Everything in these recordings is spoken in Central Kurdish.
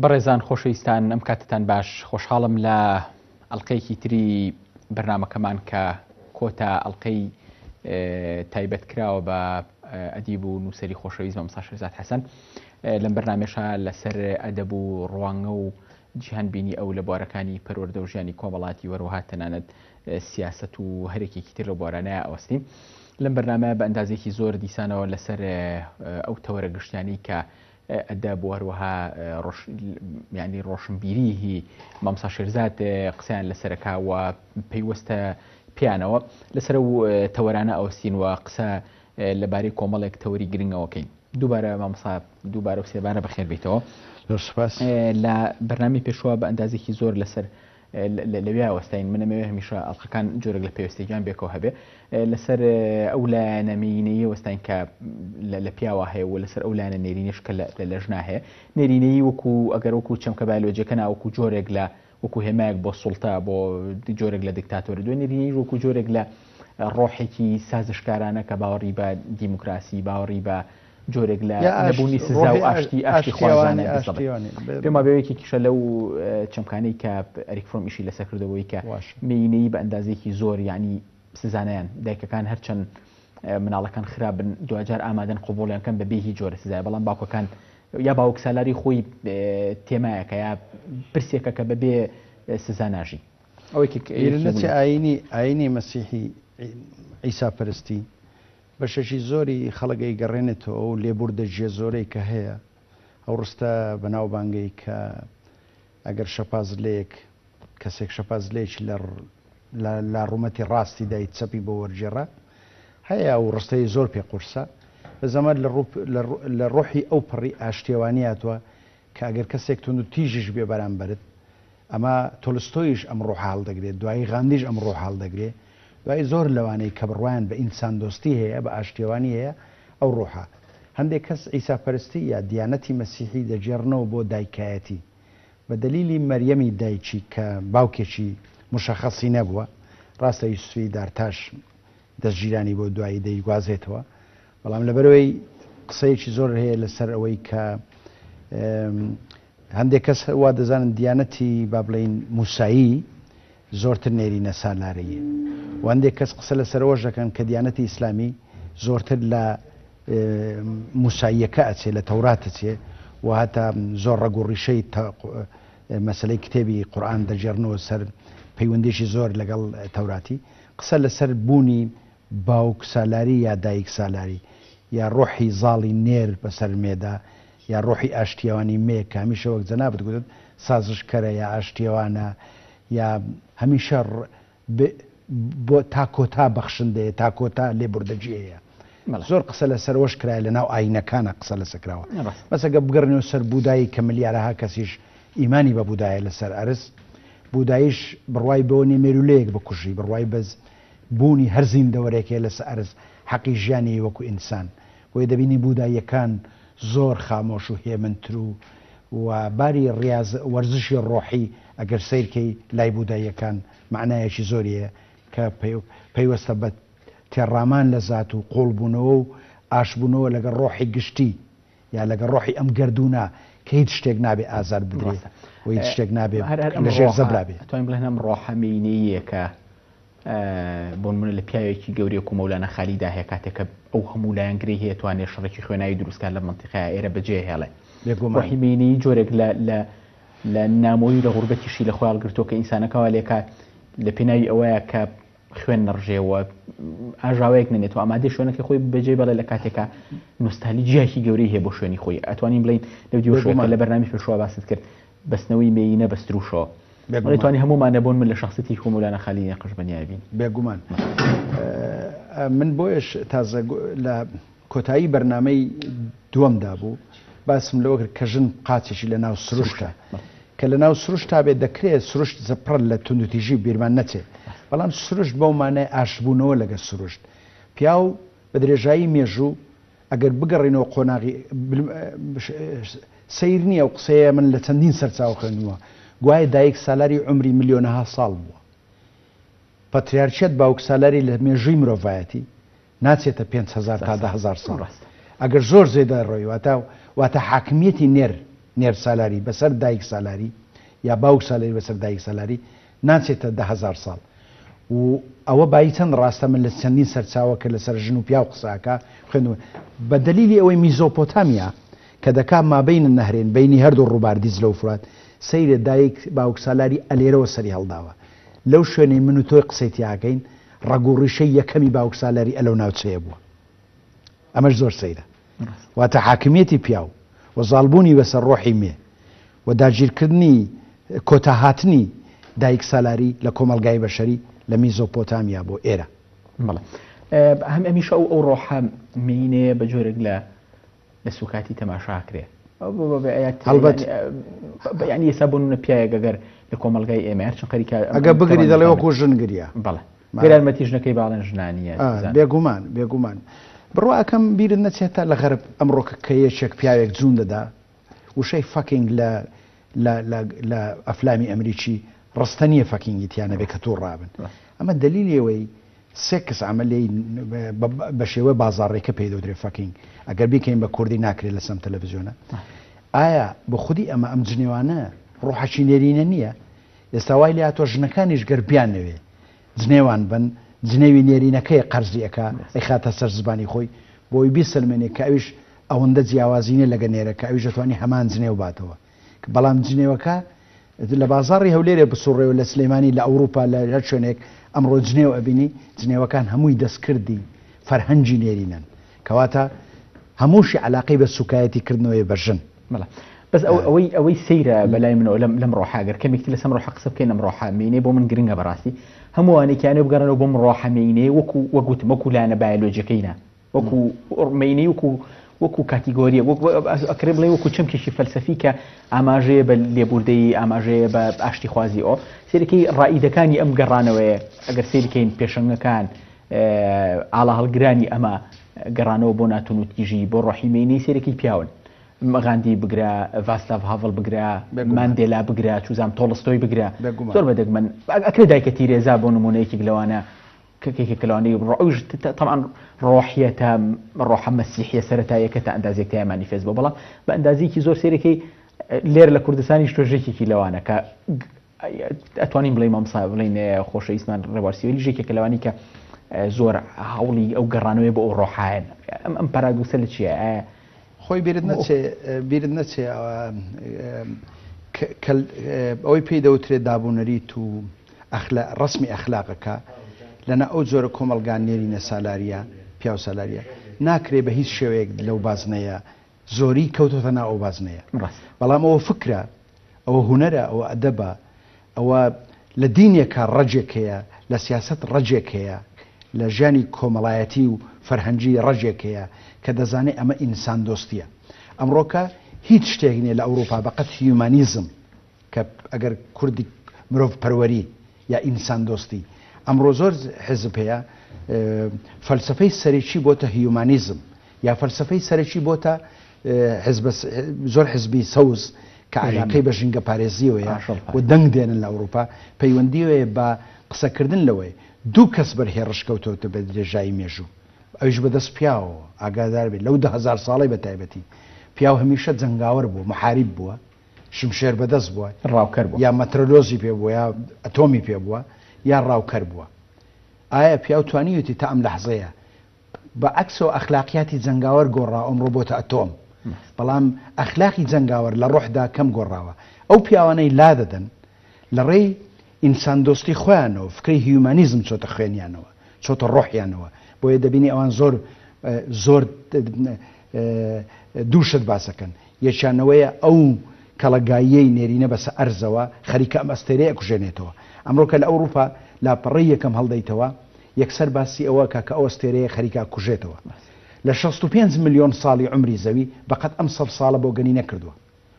بەڕێزان خۆشەویستان ئەم کاتتان باش خۆشحاڵم لە ئەڵلقەیەکی تری بەرنامەکەمان کە کۆتا ئەڵلقەی تایبەت کراوە بە ئەدیب و نووسەری خۆشەویست مەمسا شێرزاد حەسەن لەم بەرنامێشە لەسەر ئەدەب و ڕوانگە و جیهانبینی ئەو لە بوارەکانی پەروەردە و ژیانی کۆمەڵاتی وەروەها تەنانەت سیاسەت و هەرێکێکی تر لە بوارانەیە ئەوەستین. لەم بەرنامە بە ئەندازێکی زۆر دیسانەوە لەسەر ئەو تەوەرە گشتیانی کە ئەدەب وەروەها ینی ڕۆشنبیریهی مەمسا شێرزاد قسەیان لەسەرەکە و پەیوەستە پیانەوە لەسەر و تەوەرانە ئەوستین و قسە لەبارەی کۆمەڵێک تەوەری گرنگەوەکەین. دووبارە مامسا دووبارە و سێبارە بەخێر بیتەوە. لە بەرنامی پێشوە بە ئەندازێکی زۆر لەسەر لەوێ وەستین منەمەوێ هەمیشە ئەڵلقەکان جۆرەك لە پێویستێکیان بێکەوە هەبێ لەسەر ئەو لایەنەمینەیە وەستین کە لە پیاوە هەیە و لەسەر ئەو لایەنە نێرینەش کە لە ژنا هەیە نێرینەی وەکو ئەگەر وەکو چەمکە بایۆلۆجیەکە ناوەکو جۆرێک لە وەکو هێمایەک بۆ سوڵتە بۆ جۆرێک لە دیکتاتۆر دوێ نێرینەی وەکو جۆرێک لە ڕۆحێکی سازشکارانە کە باوەڕی بە دیموکراسی باوەڕی بە جۆرێک لە نەبوونی سزا و ئاشتی خوازانە پێم وایە کیشە لەو چەمکانەی کە ئەریک فرۆم ئیشی لەسەر کردەوەی کە مینەی بە ئەندازێکی زۆر یعنی سزانیان دایکەکان هەرچەند مناڵەکان خراپن دوجار ئامادەن قوبوڵیان کەم بەبێ هیچ جۆرە سزای بەڵام باوکەکان یا باوک سالاری خۆی تێمایەکە یا پرسێکە کە بەبێ سزا ناژی ئەوەی ئاینی مەسیحی عیسا پەرستی بەشەشی زۆری خەڵگەی گەڕێنێتەوە و لێبوردە ژێ زۆرەی کە هەیە ئەو ڕستە بەناوبانگەی کە ئەگەر شەپازلەیەک کەسێک شەپازلەیەکی لە ڕوومەتی ڕاستی دای چەپی بۆ وەرجێڕە هەیە و ڕستەی زۆر پێ قورسە بەزەمەر لە ڕۆحی ئەو پڕی ئاشتێوانی هاتووە کە ئەگەر کەسێک تون و تیژش بێ بەرامبرت ئەمە تۆلستۆیش ئەم ڕۆح هەڵدەگرێت دوایی غاندیش ئەم ڕۆح هەڵدەگرێت دوای زۆر لەوانەی کە بڕوایان بە ئینسان دۆستی هەیە بە ئاشتێوانی هەیە ئەو ڕۆحە هەندێک کەس ئیساپەرستی یا دیانەتی مەسیحی دەجێڕنەوە بۆ دایکایەتی بە دلیلی مەریەمی دایکی کە باوکێکی مشەخەسی نەبووە ڕاستە یوسفی دارتاش دەستگیرانی بۆ دوایی دەیگوازێتەوە بەڵام لەبەرەوەی قسەیەکی زۆر هەیە لەسەر ئەوەی کە هەندێک کەس وا دەزانن دیانەتی با بڵین موسایی زۆرتر نێرینە سالارەیە و هەندێک کەس قسە لەسەرەوەش دەکەن کە دیانەتی ئیسلامی زۆرتر لە موساییەکە ئەچێ لە تەورات ئەچێ و هەتا زۆر ڕەگوڕیشەی مەسلەی کتێبی قورئان دەجێڕنەوە سەر پەیوەندیشی زۆر لەگەڵ تەوراتی قسە لەسەر بوونی باوک سالاری یا دایک سالاری یا ڕۆحی زاڵی نێر بەسەر مێدا یا ڕۆحی ئاشتیێوانی مێ کە هەمیشە وەک جەنابەت گوتت سازشکەرە یا ئاشتیێوانە یا هەمیشە بۆ تاکۆتا بەخشندەیە تاکۆتا لێبوردەجێیە زۆر قسە لەسەرەوەش کرایە لە ناو ئاینەکانە قسە لەسەکراوە بەسەگە بگەڕنەوە سەر بودایی کە ملیارەها کەسیش ئیمانی بە بودایە لەسەر ئەرز بودایش بڕوای بەوەنی مێرولەیەک بکوژی بڕوای بەز بوونی هەر زیندەوەرێکێ لەسەر ئەرز حەقی ژیانی وەکو ئینسان بۆی دەبینی بوداییەکان زۆر خامۆش و هێمنتر و باری وەرزشی ڕۆحی ئەگەر سیرکەی لای بوداییەکان معنایەکی زۆریە کە پەیوەستە بە تێڕامان لە زات و قۆڵبوونەوە و ئاشبوونەوە لەگەڵ ڕۆحی گشتی یا لەگەڵ ڕۆحی ئەم گردوونە کە هیچ شتێک نابێ ئازار بدرێت و هیچ شتێک نابێ لەژێر زەبرابێت توانین بڵێن ئەم ڕۆحەمینەیە کە بۆ نمونە لە پیاوێکی گەورەیەک و مەولانە خالیدا هەیە کاتێکە ئەو هەموو لایەنگری هەیە توانێت شەڕێکی خوێناوی دروستکار لە منتیقەیە ئێرە بەجێ هێڵێ ڕۆحیمینەی جۆرێک لە نامۆیی لە غوربەتیشی لە خۆیان گرتووە کە ئینسانەکەەوە لێکە لە پێناوی ئەوەیە کە خوێن نەڕژێەوە ئاژاوەیەک نێت و ئامادەی شوێنەکە خۆی بەجێ بەڵێ لە کاتێکە نوستالی جیاکی گەورەی هەیە بۆ شوێنی خۆی ئەتوانین بڵین لەو دیوەشوێکە لە بەرنامی پێشوە باست کرد بەستنەوەی مێینە بەستروشەوە توانی هەمومان نەبوون من لە شخصەتی خۆمولانە خالی نەقش بەنیابین بێگومان من بۆیش تازە لە کۆتایی بەرنامەی دووەمدا بوو باسم لەوە کرد کە ژن قاچێکی لە ناو سروشتە کە لە ناو سروشت تا بێت دەکرێت سروشت زەپڕ لە توندوتیژی بیرمان نەچێت بەڵام سروشت بەومانە ئاشبوونەوە لەگە سروشت پیا و بە درێژایی مێژوو ئەگەر بگەڕینەوە قۆناغی سیر نییە و قسەیە من لە چەندین سەرچاو خوێندووە گوایە دایک سالاری عمری ملیۆنەها ساڵ بووە پەتریارچێت باوک سالاری لە مێژووی مرۆڤایەتی ناچێتە 5,000 تا 10,000 ساڵ ئەگەر زۆر زێدە ڕۆی واتە حاکمیەتی نێر نێر سالاری بەسەر دایک سالاری یا باوک سالاری بەسەر دایک سالاری ناچێتە 10,000 ساڵ و ئەوە بای چەند ڕاستە من لە چەندین سەرچاوە کە لەسەر ژن و پیا و قساکە خوێندوە بە دلیلی ئەوەی میزۆپۆتامیا کە دەکا مابینە نەهرێن بینی هەردوو ڕووباردیز لەو فرات سەیرە دایک باوک سالاری ئەلێرەوە سەری هەڵداوە لەو شوێنەی من و تۆی قسەی تیاکەین ڕەگوڕیشەی یەکەمی باوک سالاری ئەلەو ناوچەیە بووە ئەمەش زۆر سەیرە واتە حاکمیەتی پیاو و زاڵبوونی بەسەر ڕۆحی مێ و داگیرکردنی کۆتاهاتنی دایک سالاری لە کۆمەلگای بەشەری لە میزۆپۆتامیا بۆ ئێرە هەم ئەمیشە ئەو ڕۆحە مینێ بە جۆرێک لە سوکاتی تەماشاکرێ ینی ئێستا بوون پیاەک ئەگەر لە کۆمەلگای ئێمە هەرچەند خەریکە ئەگە بگری دەڵێ وەکو ژن گریە بەڵێ گەرمەتی ژنەکەی باڵێن ژنانیە بێگومان بڕوا ئەەکەم بیرت نەچێتە لە غەرب ئەمڕۆکە کە یەکێک پیاوێک جوون دەدا وشەی فەکینگ لە ئەفلامی ئەمریکی ڕستەنیە فەکینگی تیانە بێ کە توو ڕابن ئەمە دلیلەوەی سێکس عملی بە شێوە بازاڕێکە پێ دەودرێ فەکینگ ئەگەر بیکەین بە کوردی ناکرێت لە سەم تەلەڤیزیۆنە ئایا بە خودی ئەم جنێوانە ڕۆحەکی نێرینە نییە ئێستا وای لە تۆ ژنەکانیش گەربیان نەوێ جنێوان بن جنێوی نێرینەکەی قەرزیەکە ئەیخاتە سەر زبانی خۆی بۆی بیسلمێنێ کە ئەویش ئەوەندە جیاوازینە لەگە نێرەکە ئەویش دەتوانانی هەمان جنێو باتەوە بەڵام جنێوەکە لە بازاڕی هەولێرە بسوڕێەوە لە سلەیمانی لە ئەوروپا لە هەر شوێنێک ئەمڕۆ جنێو ئەبینی جنێوەکان هەمووی دەستکردی فەرهەنگی نێرینن کەواتە هەمووشی علاقەی بە سوکایەتی کردنەوەی بەژن بەس ئەوەی سەیرە بەلای منەوە لەم ڕۆحاگەر کەمێکی لەسەم ڕۆحە قسە بکەین ئەم ڕۆحامینێ بۆ من گرنگە بەڕاستی هەمووانێکیانێ بگەڕنەوە بۆم ڕۆحەمینێ وەکوتم وەکو لایەنە بایۆلۆجیەکەینا وەکو مینەی وەکو کاتیگۆریە ئەکرێ بڵێ وەکو چەمکێکی فەلسەفی کە ئاماژەیە بە لێبوردەی ئاماژەیە بە ئاشتی خوازی ئەو سێرەکەی ڕائیدەکانی ئەم گەڕانەوەیە ئەگەر سێریکەین پێشەنگەکان ئاڵا هەڵگرانی ئەمە گەڕانەوە بۆ ناتون و تیژی بۆ ڕۆحی مینەی سێرەکەی پیاون غاندی بگرا ڤاسلاڤ هاڤڵ بگرا ماندێلا بگرا چوزام تۆڵستۆی بگرا زۆر بەدەگ من ئەکرێ دایکە تیرێزا بۆ نمونەیەکی لەوانە کەلوانەی ڕۆژ طبعا ڕۆحیەتە ڕۆحە مەسیحیە سەرەتایەکە تا ئەندازێک تای مانیفێست بۆ بەڵام بە ئەندازێکی زۆر سێرەکەی لێر لە کوردستانی شتۆژێکێکی لەوانە کە ئەتوانین بڵێ مامسا بڵین خۆشەویستمان ڕێوارسیوەلی ژێکێکە لەوانی کە زۆر هەوڵی ئەو گەڕانەوەی بۆ ئەو ڕۆحایەن ئەم پاراگوسە لە چیە خۆی بیرت نەچێ ئەوەی پێی دەوترێت دابوونەریت و ڕسمی ئەخلاقەکە لەنە ئەو جۆرە کۆمەلگان نێرینە سالاریە پیا و سالاریە ناکرێ بە هیچ شێوەیەک لەو بازنەیە زۆری کەوتۆتە ناو ئەو بازنەیە بەڵام ئەوە فکرە ئەوە هونەرە ئەوە ئەدەبە ئەوە لە دینێکە ڕەجێک هەیە لە سیاست ڕەجێک هەیە لە ژیانی کۆمەڵایەتی و فەرهەنگی ڕەجێک هەیە کە دەزانێت ئەمە ئینسان دۆستیە ئەمڕۆکە هیچ شتێک نیە لە ئەوروپا بەقەت هیومانیزم کە ئەگەر کوردی مرۆڤ پەروەری یا ئینسان دۆستی ئەمڕۆ زۆر حزب هەیە فەلسفەی سەرێکی بۆتە هیومانیزم یا فەلسفەی سەرێکی بۆتە زۆر حزبی سەوز کە علاقەی بە ژینگە پارێزیەوەیە و دەنگ دێنن لە ئەوروپا پەیوەندیوەیە بە قسەکردن لەوەی دوو کەس بەرهێڕش کەوتەوە بە درێژایی مێژوو ئەویش بەدەست پیاوە ئاگادار بێت لەو 10,000 ساڵی بە تایبەتی پیاو هەمیشە جەنگاوەر بووە محارب بووە شمشێر بەدەست بووە ڕاوکەر بووە یا مەترۆلۆزی پێ بووە یا ئەتۆمی پێ بووە یا ڕاوکەر بووە ئایا پیاو توانیوتی تا ئەم لەحزەیە بە عەکسەوە ئەخلاقیاتی جەنگاوەر گۆڕا ئەمڕۆ بۆتە ئەتۆم بەڵام ئەخلاقی جەنگاوەر لە ڕۆحدا کەم گۆڕاوە ئەو پیاوانەی لا دەدەن لە ڕێی ئینسان دۆستی خۆیانەوە فکری هیومانیزم چۆتە خوێنیانەوە چۆتە ڕۆحیانەوە بۆیە دەبینی ئەوان زۆر دووشت باسەکەن یەکیانەوەیە ئەو کەڵەگاییەی نێرینە بەسە ئەرزەوە خەریکە ئەم ئەستێرەیە کوژێنێتەوە ئەمڕۆکە لە ئەوروپا لاپەڕی یەکەم هەڵدەیتەوە یەکسەر باسی ئەوە کە ئەو ئەستێرەیە خەریکا کوژێتەوە لە 65 ملیۆن ساڵی عمری زەوی بەقەت ئەم 100 ساڵە بۆ گەنی نەکردووە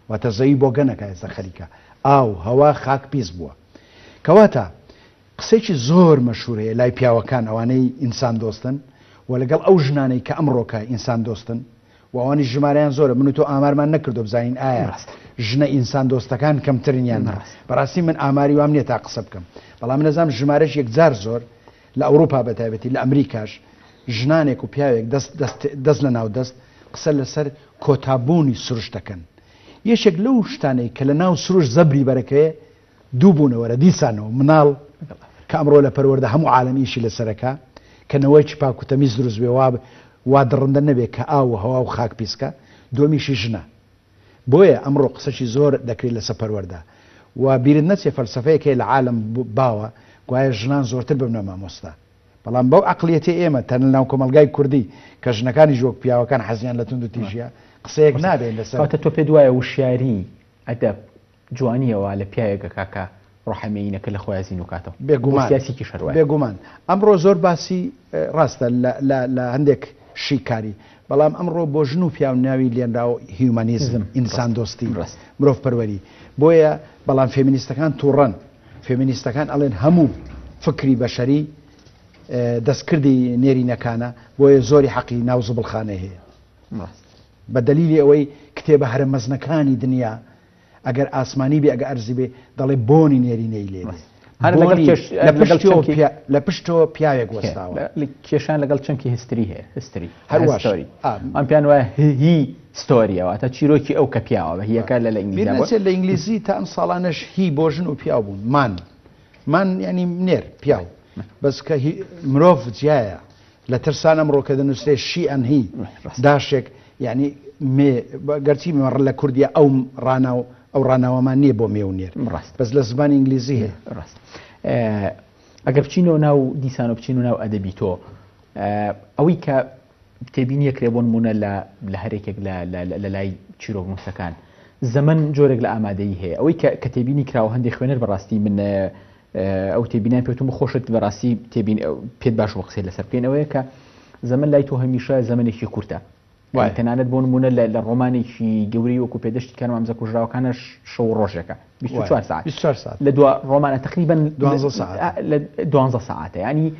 واتە زەوی بۆ گەنەکە ئێستا خەریکە ئاو هەوا خاک پیس بووە کەواتە قسێکی زۆر مەشهورەیە لای پیاوەکان ئەوانەی ئینسان دۆستن و لەگەڵ ئەو ژنانەی کە ئەمڕۆکە ئینسان دۆستن و ئەوانی ژمارەیان زۆرە من و تۆ ئامارمان نەکردو بزانین ئایا ژنە ئینسان دۆستەکان کەمترنیان بەڕاستی من ئاماری وام نییە تا قسە بکەم بەڵام نەزانم ژمارەش یەکجار زۆر لە ئەوروپا بەتایبەتی لە ئەمریکاش ژنانێک و پیاوێک دەست لە ناو دەست قسە لەسەر کۆتابوونی سروشتەکەن یەشێک لەو شتانەی کە لە ناو سروش زەبری بەرەکەوێ دوو بوونەوەرە دیسانەوە مناڵ کە ئەمڕۆ لە پەروەردە هەموو عالەمیشی لەسەرەکە کە نەوەی پاک و تەمیز دروست بێ وا دڕندە نەبێت کە ئاو و هەوا و خاک پیسکە دومیشی ژنە بۆیە ئەمڕۆ قسەشی زۆر دەکرێت لەسەر پەروەردە و بیرت نەچێ فەلسەفەیەکێ لە عالم باوە گوایە ژنان زۆرتر ببنە مامۆستا بەڵام بەو عقلیەتی ئێمە تەنە ناو کۆمەلگای کوردی کە ژنەکانی ژۆک پیاوەکان حەزیان لە تونند و تیژە قسەیەک نابێت لەسەر کاتە تۆ پێ دوایە وشیاری ئەدەب جوانیەوە لە پیاوێکە کاکە ڕۆحەمەینەکە لە خۆیازین و کاتەوە بێگومانسیکی شەروە بێگومان ئەمڕۆ زۆر باسی ڕاستە لە هەندێک شیکاری بەڵام ئەمڕۆ بۆ ژن و پیاو ناوی لێنرا و هیومانیزم ئینسان دۆستی مرۆڤ پەروەری بۆیە بەڵام فێمینیستەکان تووڕەن فێمینیستەکان ئەڵێن هەموو فکری بەشەری دەستکردی نێرینەکانە بۆیە زۆری حەقی ناو زبڵخانە هەیە بە دەلیلی ئەوەی کتێبە هەرە مەزنەکانی دنیا ئەگەر ئاسمانی بێ ئەگە ئەرزی بێ دەڵێ بۆنی نێرینەی لێ لە پشتەوە پیاوێک وەستاوە کێشان لەگەڵ چەمکی هستری هەیە هستری هەروەشی ئەم پیان وایە هی ستۆریەوە تا چیرۆکی ئەو کە پیاوە بە هیەکە لە لە ئینگلیزی تا ئەم ساڵانەش هی بۆ ژن و پیاو بوون مان ینی نێر پیاو بەس کە مرۆڤ جیایە لە ترسان ئەمڕۆ کە دەنووسێ شی ئەن هی داشێک یعنی گەرچی مەڕ لە کوردیا ئەو ڕاناوەمان نییە بۆ مێونێر بەس لە زمانی ئینگلیزی هەیە ڕاست ئەگەر بچینەوە ناو دیسان و بچین و ناو ئەدەبی تۆ ئەوەی کە تێبینی یەکرێ بۆ نمونە لە هەرێکێک لە لای چیرۆک نووسەکان زەمن جۆرێک لە ئامادەیی هەیە ئەوەی کە تێبینی کراوە هەندێک خوێنەر بەڕاستی من ئەو تێبینیان پێتم خۆشت بەڕاستی پێت باش وە قسەی لەسەر بکەین ئەوەیە کە زەمن لای تۆ هەمیشە زەمنێکی کورتە تەنانەت بۆ نمونە لە ڕۆمانێکی گەوری وەکو پێدەشتی کارم ئەمزە کوژراوەکانە شەو ڕۆژێکە 24 ساعت لە دو ڕۆمانە تقریبا 12 ساعتە ینی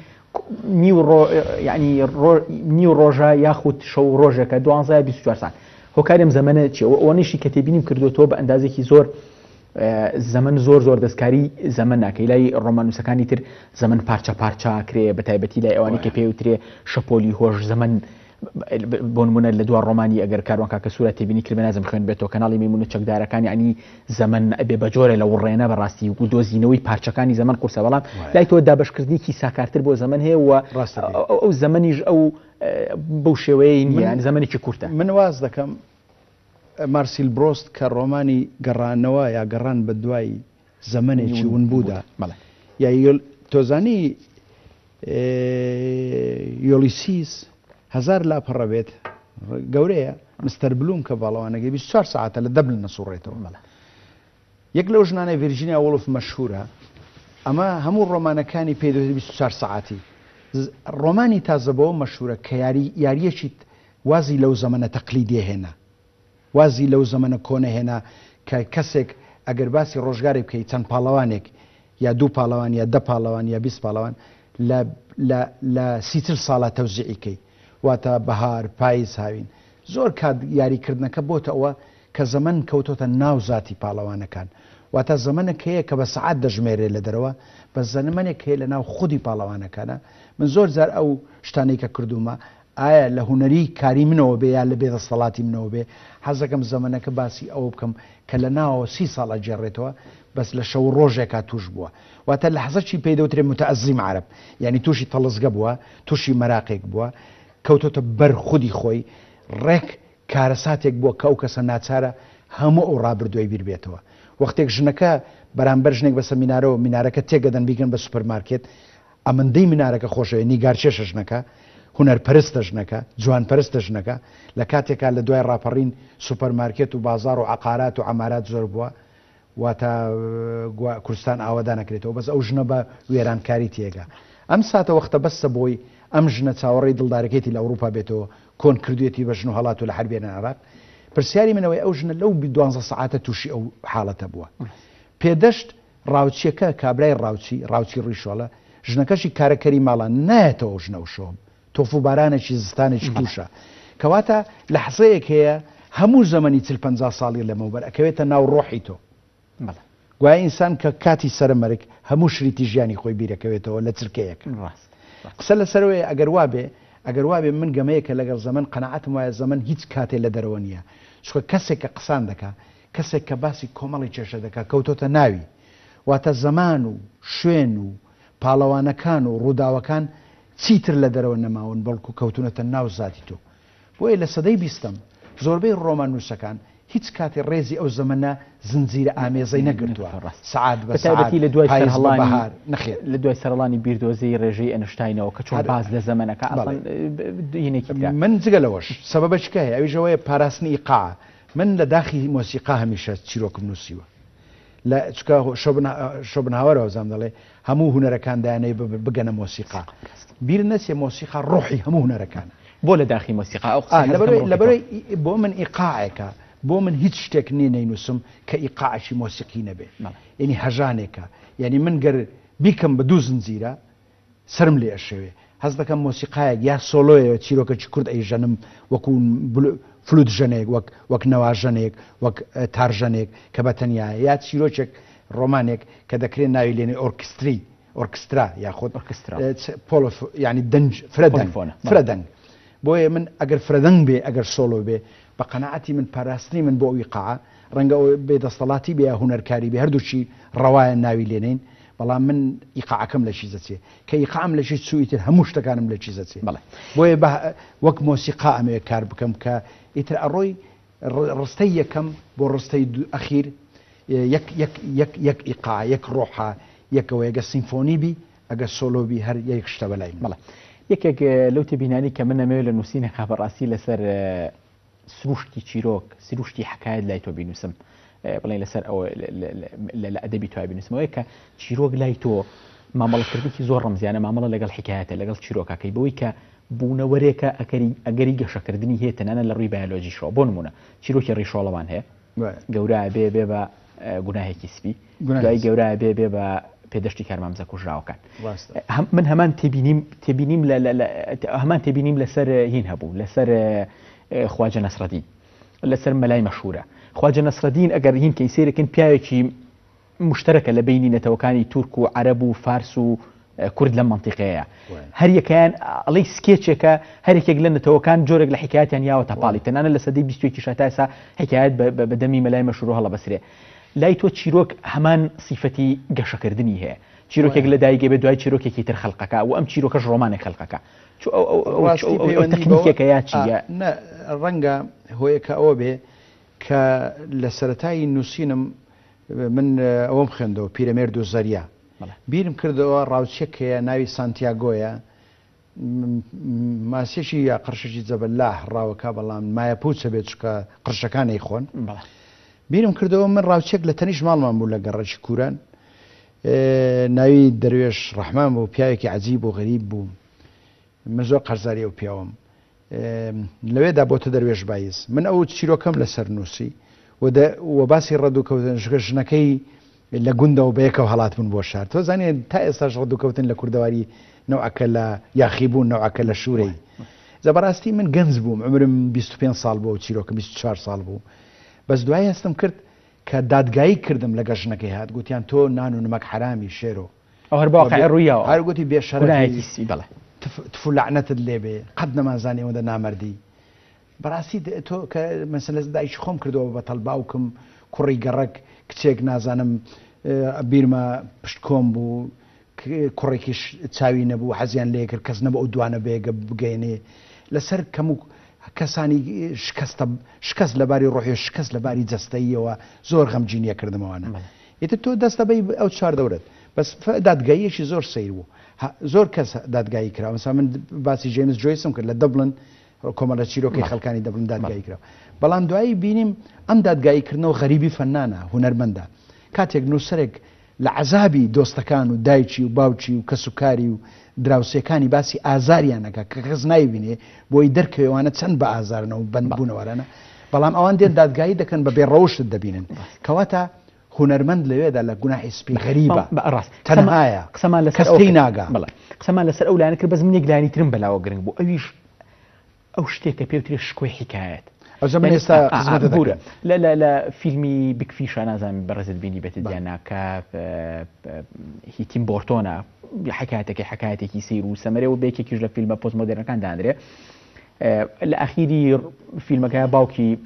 نیو ڕۆژە یاخود شەو ڕۆژێکە 24 ساعت هۆکاریم زەمنە چی ئەوەنیشی کە تێبینیم کردوەوە بە ئەندازێکی زۆر زەمن زۆر دەستکاری زەمن ناکەی لای ڕۆمانوسەکانی تر زەمن پارچە کرێ بە تایبەتی لای ئەوانی کە پێوترێ شەپۆلی هۆش زەمن بۆ نمونە لە دو ڕۆمانی ئەگەر کاروان کاکە سوورە تێبینی کرد بەنازم خوێن بێتەوە کەناڵی میمونە چەکدارەکانی عنی زەمن ئەبێ بە جۆرە لە وڕێنە بەڕاستی و دۆزینەوەی پارچەکانی زەمن قورسە بەڵام لای تۆ دابشکردنیکی ساکارتر بۆ زەمن هەیە و ئەو زەمەنیش ئەو بەو شێوەیە نیە زەمەنێکی کورتە من واز دەکەم مارسیل برۆست کە ڕۆمانی گەڕانەوە یا گەڕان بە دوای زەمنێکی ونبوودا یا تۆزانی یۆلیسیس هزار لاپەڕە بێت گەورەیە مستەر بلوم کە باڵەوانەکەی 24 ساعتە لە دەبلن نەسوڕێتەوە یەک لەو ژنانەی ڤیرجینیا وڵف مەشهورە ئەمە هەموو ڕۆمانەکانی پێ 24 ساعتی ڕۆمانی تازەبەوە مەشهورە کە یاریەکی وازی لەو زەمەنە تەقلیدی هێنا وازی لەو زەمەنە کۆنە هێنا کە کەسێک ئەگەر باسی ڕۆژگاری بکەیت چەند پاڵەوانێک یا دوو پاڵەوان یا 10 پاڵەوان یا 20 پاڵەوان لە 30 ساڵە تەوزیعیکەی واتە بەهار پاییز هاوین زۆر کات یاریکردنەکە بۆتە ئەوە کە زەمن کەوتۆتە ناو زاتی پاڵەوانەکان واتە زەمنێک هەیە کە بە سەعات دەژمێرێ لە دەرەوە بە زەمنێک هەیە لە ناو خودی پاڵەوانەکانە من زۆر جار ئەو شتانەی کە کردومە ئایا لە هوەری کاری منەوە بێ یا لە بێدەسەڵاتی منەوە بێ حەزەکەم زەمنەکە باسی ئەوە بکەم کە لە ناوەوە 30 ساڵە جێڕێتەوە بەس لە شەو ڕۆژێکا توش بووە واتە لە حەزەکی پێدەوترێ متەعەزیم عەرەب یعنی تووشی تەڵزگە بووە تووشی مەراقێک بووە کەوتۆتە بەر خودی خۆی ڕێک کارەساتێک بووە کە ئەو کەسە ناچارە هەموو ئەو ڕابردوی بیر بێتەوە وەختێک ژنەکە بەرامبەر ژنێک بەسە مینارەوە مینارەکە تێگەدەن بیکەن بە سوپەرمارکێت ئەمەندەی مینارەکە خۆشەوە نیگارچێشە ژنەکە هونەرپەرستە ژنەکە جوانپەرستە ژنەکە لە کاتێکا لە دوای ڕاپەڕین سوپەرمارکێت و بازار و عقارات و عمارات زۆر بووە واتە کوردستان ئاوادان نەکرێتەوە بەس ئەو ژنە بە وێرانکاری تێگا ئەم ساتە وەختە بەستە بۆی ئەم ژنە چاوەڕێی دڵدارەکەیتی لە ئەوروپا بێتەوە کۆن کردوێتی بە ژن و هەڵات و لە حربێنە عێراق پرسیاری منەوەی ئەو ژنە لەو 12 ساعتە تووشی ئەو حاڵەتە بووە پێدەشت ڕاوچیەکە کابرای ڕاوچی ڕیشۆڵە ژنەکەشی کارەکەری ماڵان نایەتەوە ژنە و شۆم تۆفوبارانێکی زستانێکی تووشە کەواتە لە حەزەیەک هەیە هەموو زەمەنی 40-50 ساڵی لەمەوبەر ئەکەوێتە ناو ڕۆحی تۆ گویا ئینسان کە کاتی سەرمەرگ هەموو شریتی ژیانی خۆی بیرەکەوێتەوە لە چرکەیەک قسە لەسەرەوەی ئەگەر وابێ من گەمەیەکە لەگەڵ زەمن قەنەعەتم وایە زەمن هیچ کاتێ لە دەرەوە نییە چکە کەسێک کە قسان دەکا کەسێک کە باسی کۆمەڵی کێشە دەکات کەوتۆتە ناوی واتە زەمان و شوێن و پاڵەوانەکان و ڕووداوەکان چیتر لە دەرەوە نەماون بەڵکو کەوتونەتە ناو زاتی تۆ بۆیە لە سەدەی بیستم زۆربەی ڕۆمان نووسەکان هیچ کاتی ڕێزی ئەو زەمەنە زنجیرە ئامێزەی نەگرتووە سعات بە ساعت لە دوای بەهار نەخێت لە دوای سەرڵانی بیردۆزەی ڕێژەی ئەنشتاینەوە کە چۆن باز لە زەمەنەکە من جگە لەوەش سەبەبە چکایە ئەویژەوەی پاراستنی ئیقاع من لە داخی مۆسیقا هەمیشە چیرۆکم نووسیوە لە چکە شۆبنهاوەرەوە زام دەڵێ هەموو هونەرەکان دایانەی بگەنە مۆسیقا بیر نەچێ مۆسیقا ڕۆحی هەموو هونەرەکان بۆ لە داخی مۆسیقا لەبەرەوەی بۆ من ئیقاعێکە بۆ من هیچ شتێک نی نەینووسم کە ئیقاعشی مۆسیقی نەبێ یعنی هەژانێکە یعنی من گەر بیکەم بە دوو زنجیرە سرم لێ ئەشەوێ هەز دەکەم مۆسیقایەک یا سۆلۆیە چیرۆکەکی کورد ئەیژەنم وەکو فلوت ژەنێک وەک نەواژەنێک وەک تارژەنێک کە بە تەنیایە یا چیرۆکێک ڕۆمانێک کە دەکرێت ناوی لێنێ ئۆرکسترا یاخۆ ینی دەنج فرەدەنگ بۆیە من ئەگەر فرەدەنگ بێ ئەگەر سۆلۆ بێ بە قەنەعەتی من پاراستنی من بۆ ئەوی قاع ڕەنگە بێدەسەڵاتی بێ هونەرکاری بێ هەردووچی ڕەوایە ناوی لێنین بەڵام من ئیقاعەکەم لە چیزەچێ کە ئیقاعم لە چی سوئیتر هەموو شتەکانم لە چیزەچێ بۆیە وەک مۆسیقا ئەمەیە کار بکەم کە ئیتر ئەڕۆی ڕستەی یەکەم بۆ ڕستەی ئەخیر یەک ئیقاع یەک ڕۆحە یەکەوە ئەگە سیمفۆنی بی ئەگە سۆلۆبی هەر یەک شتە بەلای بڵێ یەکێک لەو تێبینانی کە من نەمەوێت لە نووسینەکە بەڕاستی لەسەر سروشتی چیرۆک سروشتی حکایەت لای تۆ بینوسم بڵێن لەسەر ئەوە لە ئەدەبی توای بینوسمەوەی کە چیرۆک لای تۆ مامەڵەکردێکی زۆر ڕەمزیانە مامەڵە لەگەڵ حکایەتە لەگەڵ چیرۆکەکەی بەوەی کە بوونەوەرێکە ئەگەری گەشەکردنی هەیە تەنانە لە ڕووی بایۆلۆژیشەوە بۆ نمونە چیرۆکی ڕیشۆڵەوان هەیە گەورە بێ بە گوناهێکی سپی دوای گەورە بێ بە پێدەشتی کارمامزە کوژراوەکان من هەمان تێبینیم لەسەر هین هەبوو لەسەر خواجە نەسرەدین لەسەر مەلای مەشهورە خواجە نەسرەدین ئەگەر هین کەی سێرەکەن پیاوێکی مشترەکە لە بینی نەتەوەکانی تورک و عەرەب و فارس و کورد لەم منتیقەیە هەر یەکەیان ئەڵەی سکێچێکە هەرێکێک لە نەتەوەکان جۆرێک لە حکایەتیان یاوە تەپاڵی تەنانە لە سەدەی 20 تا ئێستا حکایەت بە دەمی مەلای مەشهور هەڵە بەسرێ لای تۆ چیرۆک هەمان سیفەتی گەشەکردنی هەیە چیرۆکێک لە دایکێ بێ دوای چیرۆکێکی تر خەڵقەکە و ئەم چیرۆکەش ڕۆمانێک خەڵقەکە تەکنیکێکە یا چیە ڕەنگە هۆیەکە ئەوە بێ کە لە سەرەتایی نووسینم من ئەوەم خوێندەوە پیرەمێرد و زەریا بیرم کردەوە ڕاوچێکەیە ناوی سانتیاگۆیە ماسێکی یا قڕشێکی جەبەللاح ڕاوەکە بەڵام مایە پوچە بێت چکە قڕشەکانی خۆن بیرم کردەوە من ڕاوچێک لە تەنیش ماڵمان بوو لە گەڕەکی کوران ناوی دەروێش ڕەحمان بوو پیاوێکی عەجیب و غەریب بوو من زۆر قەرزاری ئەو پیاوەم لەوێدا بۆتە دەروێش بایز من ئەو چیرۆکەم لەسەر نووسی و باسی ڕەدووکەوتن ژنەکەی لە گوندەوە بەیەکەوە هەڵات بوون بۆ شار تۆ زانێت تا ئێستاش ڕەدووکەوتن لە کوردەواری نەوعەکە لە یاخیبوون نەوعەکە لە شوورەی زەبەڕاستی من گەنج بووم عمرم 25 ساڵ بوو چیرۆکە 24 ساڵ بوو بەس دوای هەستم کرد کە دادگایی کردم لە گەژنەکەی هات گوتیان تۆ نان و نمەک حرامی شێرۆ ئەو هەر باوقع ڕوویەوە هەر گوتی بێشەرەکی بڵێ تفو لعنەتت لێبێ قەت نەمازانی ئەوەندە نامەردی بەڕاستی تۆ کە مەسەلە دایکی خۆم کردەوە بە تەڵباوکم کوڕی گەڕک کچێک نازانم بیرمە پشت کۆم بوو کوڕێکیش چاوی نەبوو حەزیان لێ کرد کەس نەبوو ئەو دوانە بێگە بگەێنێ لەسەر کەم و کەسانی شکست لەباری ڕۆحی شکست لەباری جەستەییەوە زۆر غەمجینیە کردمەوەانە ئیتر تۆ دەستە بەی ئەو چوار دەورەت بەس دادگاییەکی زۆر سیر بوو زۆر کەس دادگایی کرا مثلا من باسی جیمز جۆیسم کرد لە دەبڵن کۆمەڵە چیرۆکی خەڵکانی دەبڵن دادگایی کرا بەڵام دوایی بینیم ئەم دادگاییکردنەوە غەریبی فەنانە هونەرمەندە کاتێک نووسەرێک لە عەزابی دۆستەکان و دایکی و باوکی و کەسوکاری و دراوسەکانی باسی ئازاریانەکە کە کەس نایبینێ بۆی دەرکەوێوانە چەند بە ئازارنەوە و بەندبوونەوەرانە بەڵام ئەوان دێن دادگایی دەکەن بە بێڕەوشت دەبینن کەواتە هونەرمەند لەوێدا لە گوناحی سپی غەریبە بەڕاست تەنهایە قسەمان لەسەر کەس پێی ناگا قسەمان لەسەر ئەو لایەنە کرد بەس من یەک لایەنی ترم بەلاوە گرنگ بوو ئەویش ئەو شتێکە پێوترێ شکۆی حکایەت ئێستا لە فیلمی بکفیشە نازانم بەڕێزت بینی بێت دیاناکە هیتیم بۆرتۆنە حکایەتێکی سیر و سەمەرێ و بێکێکیش لە فیلمە پۆست مۆدرنەکان دانرێ لە ئەخیری فیلمەکە باوکی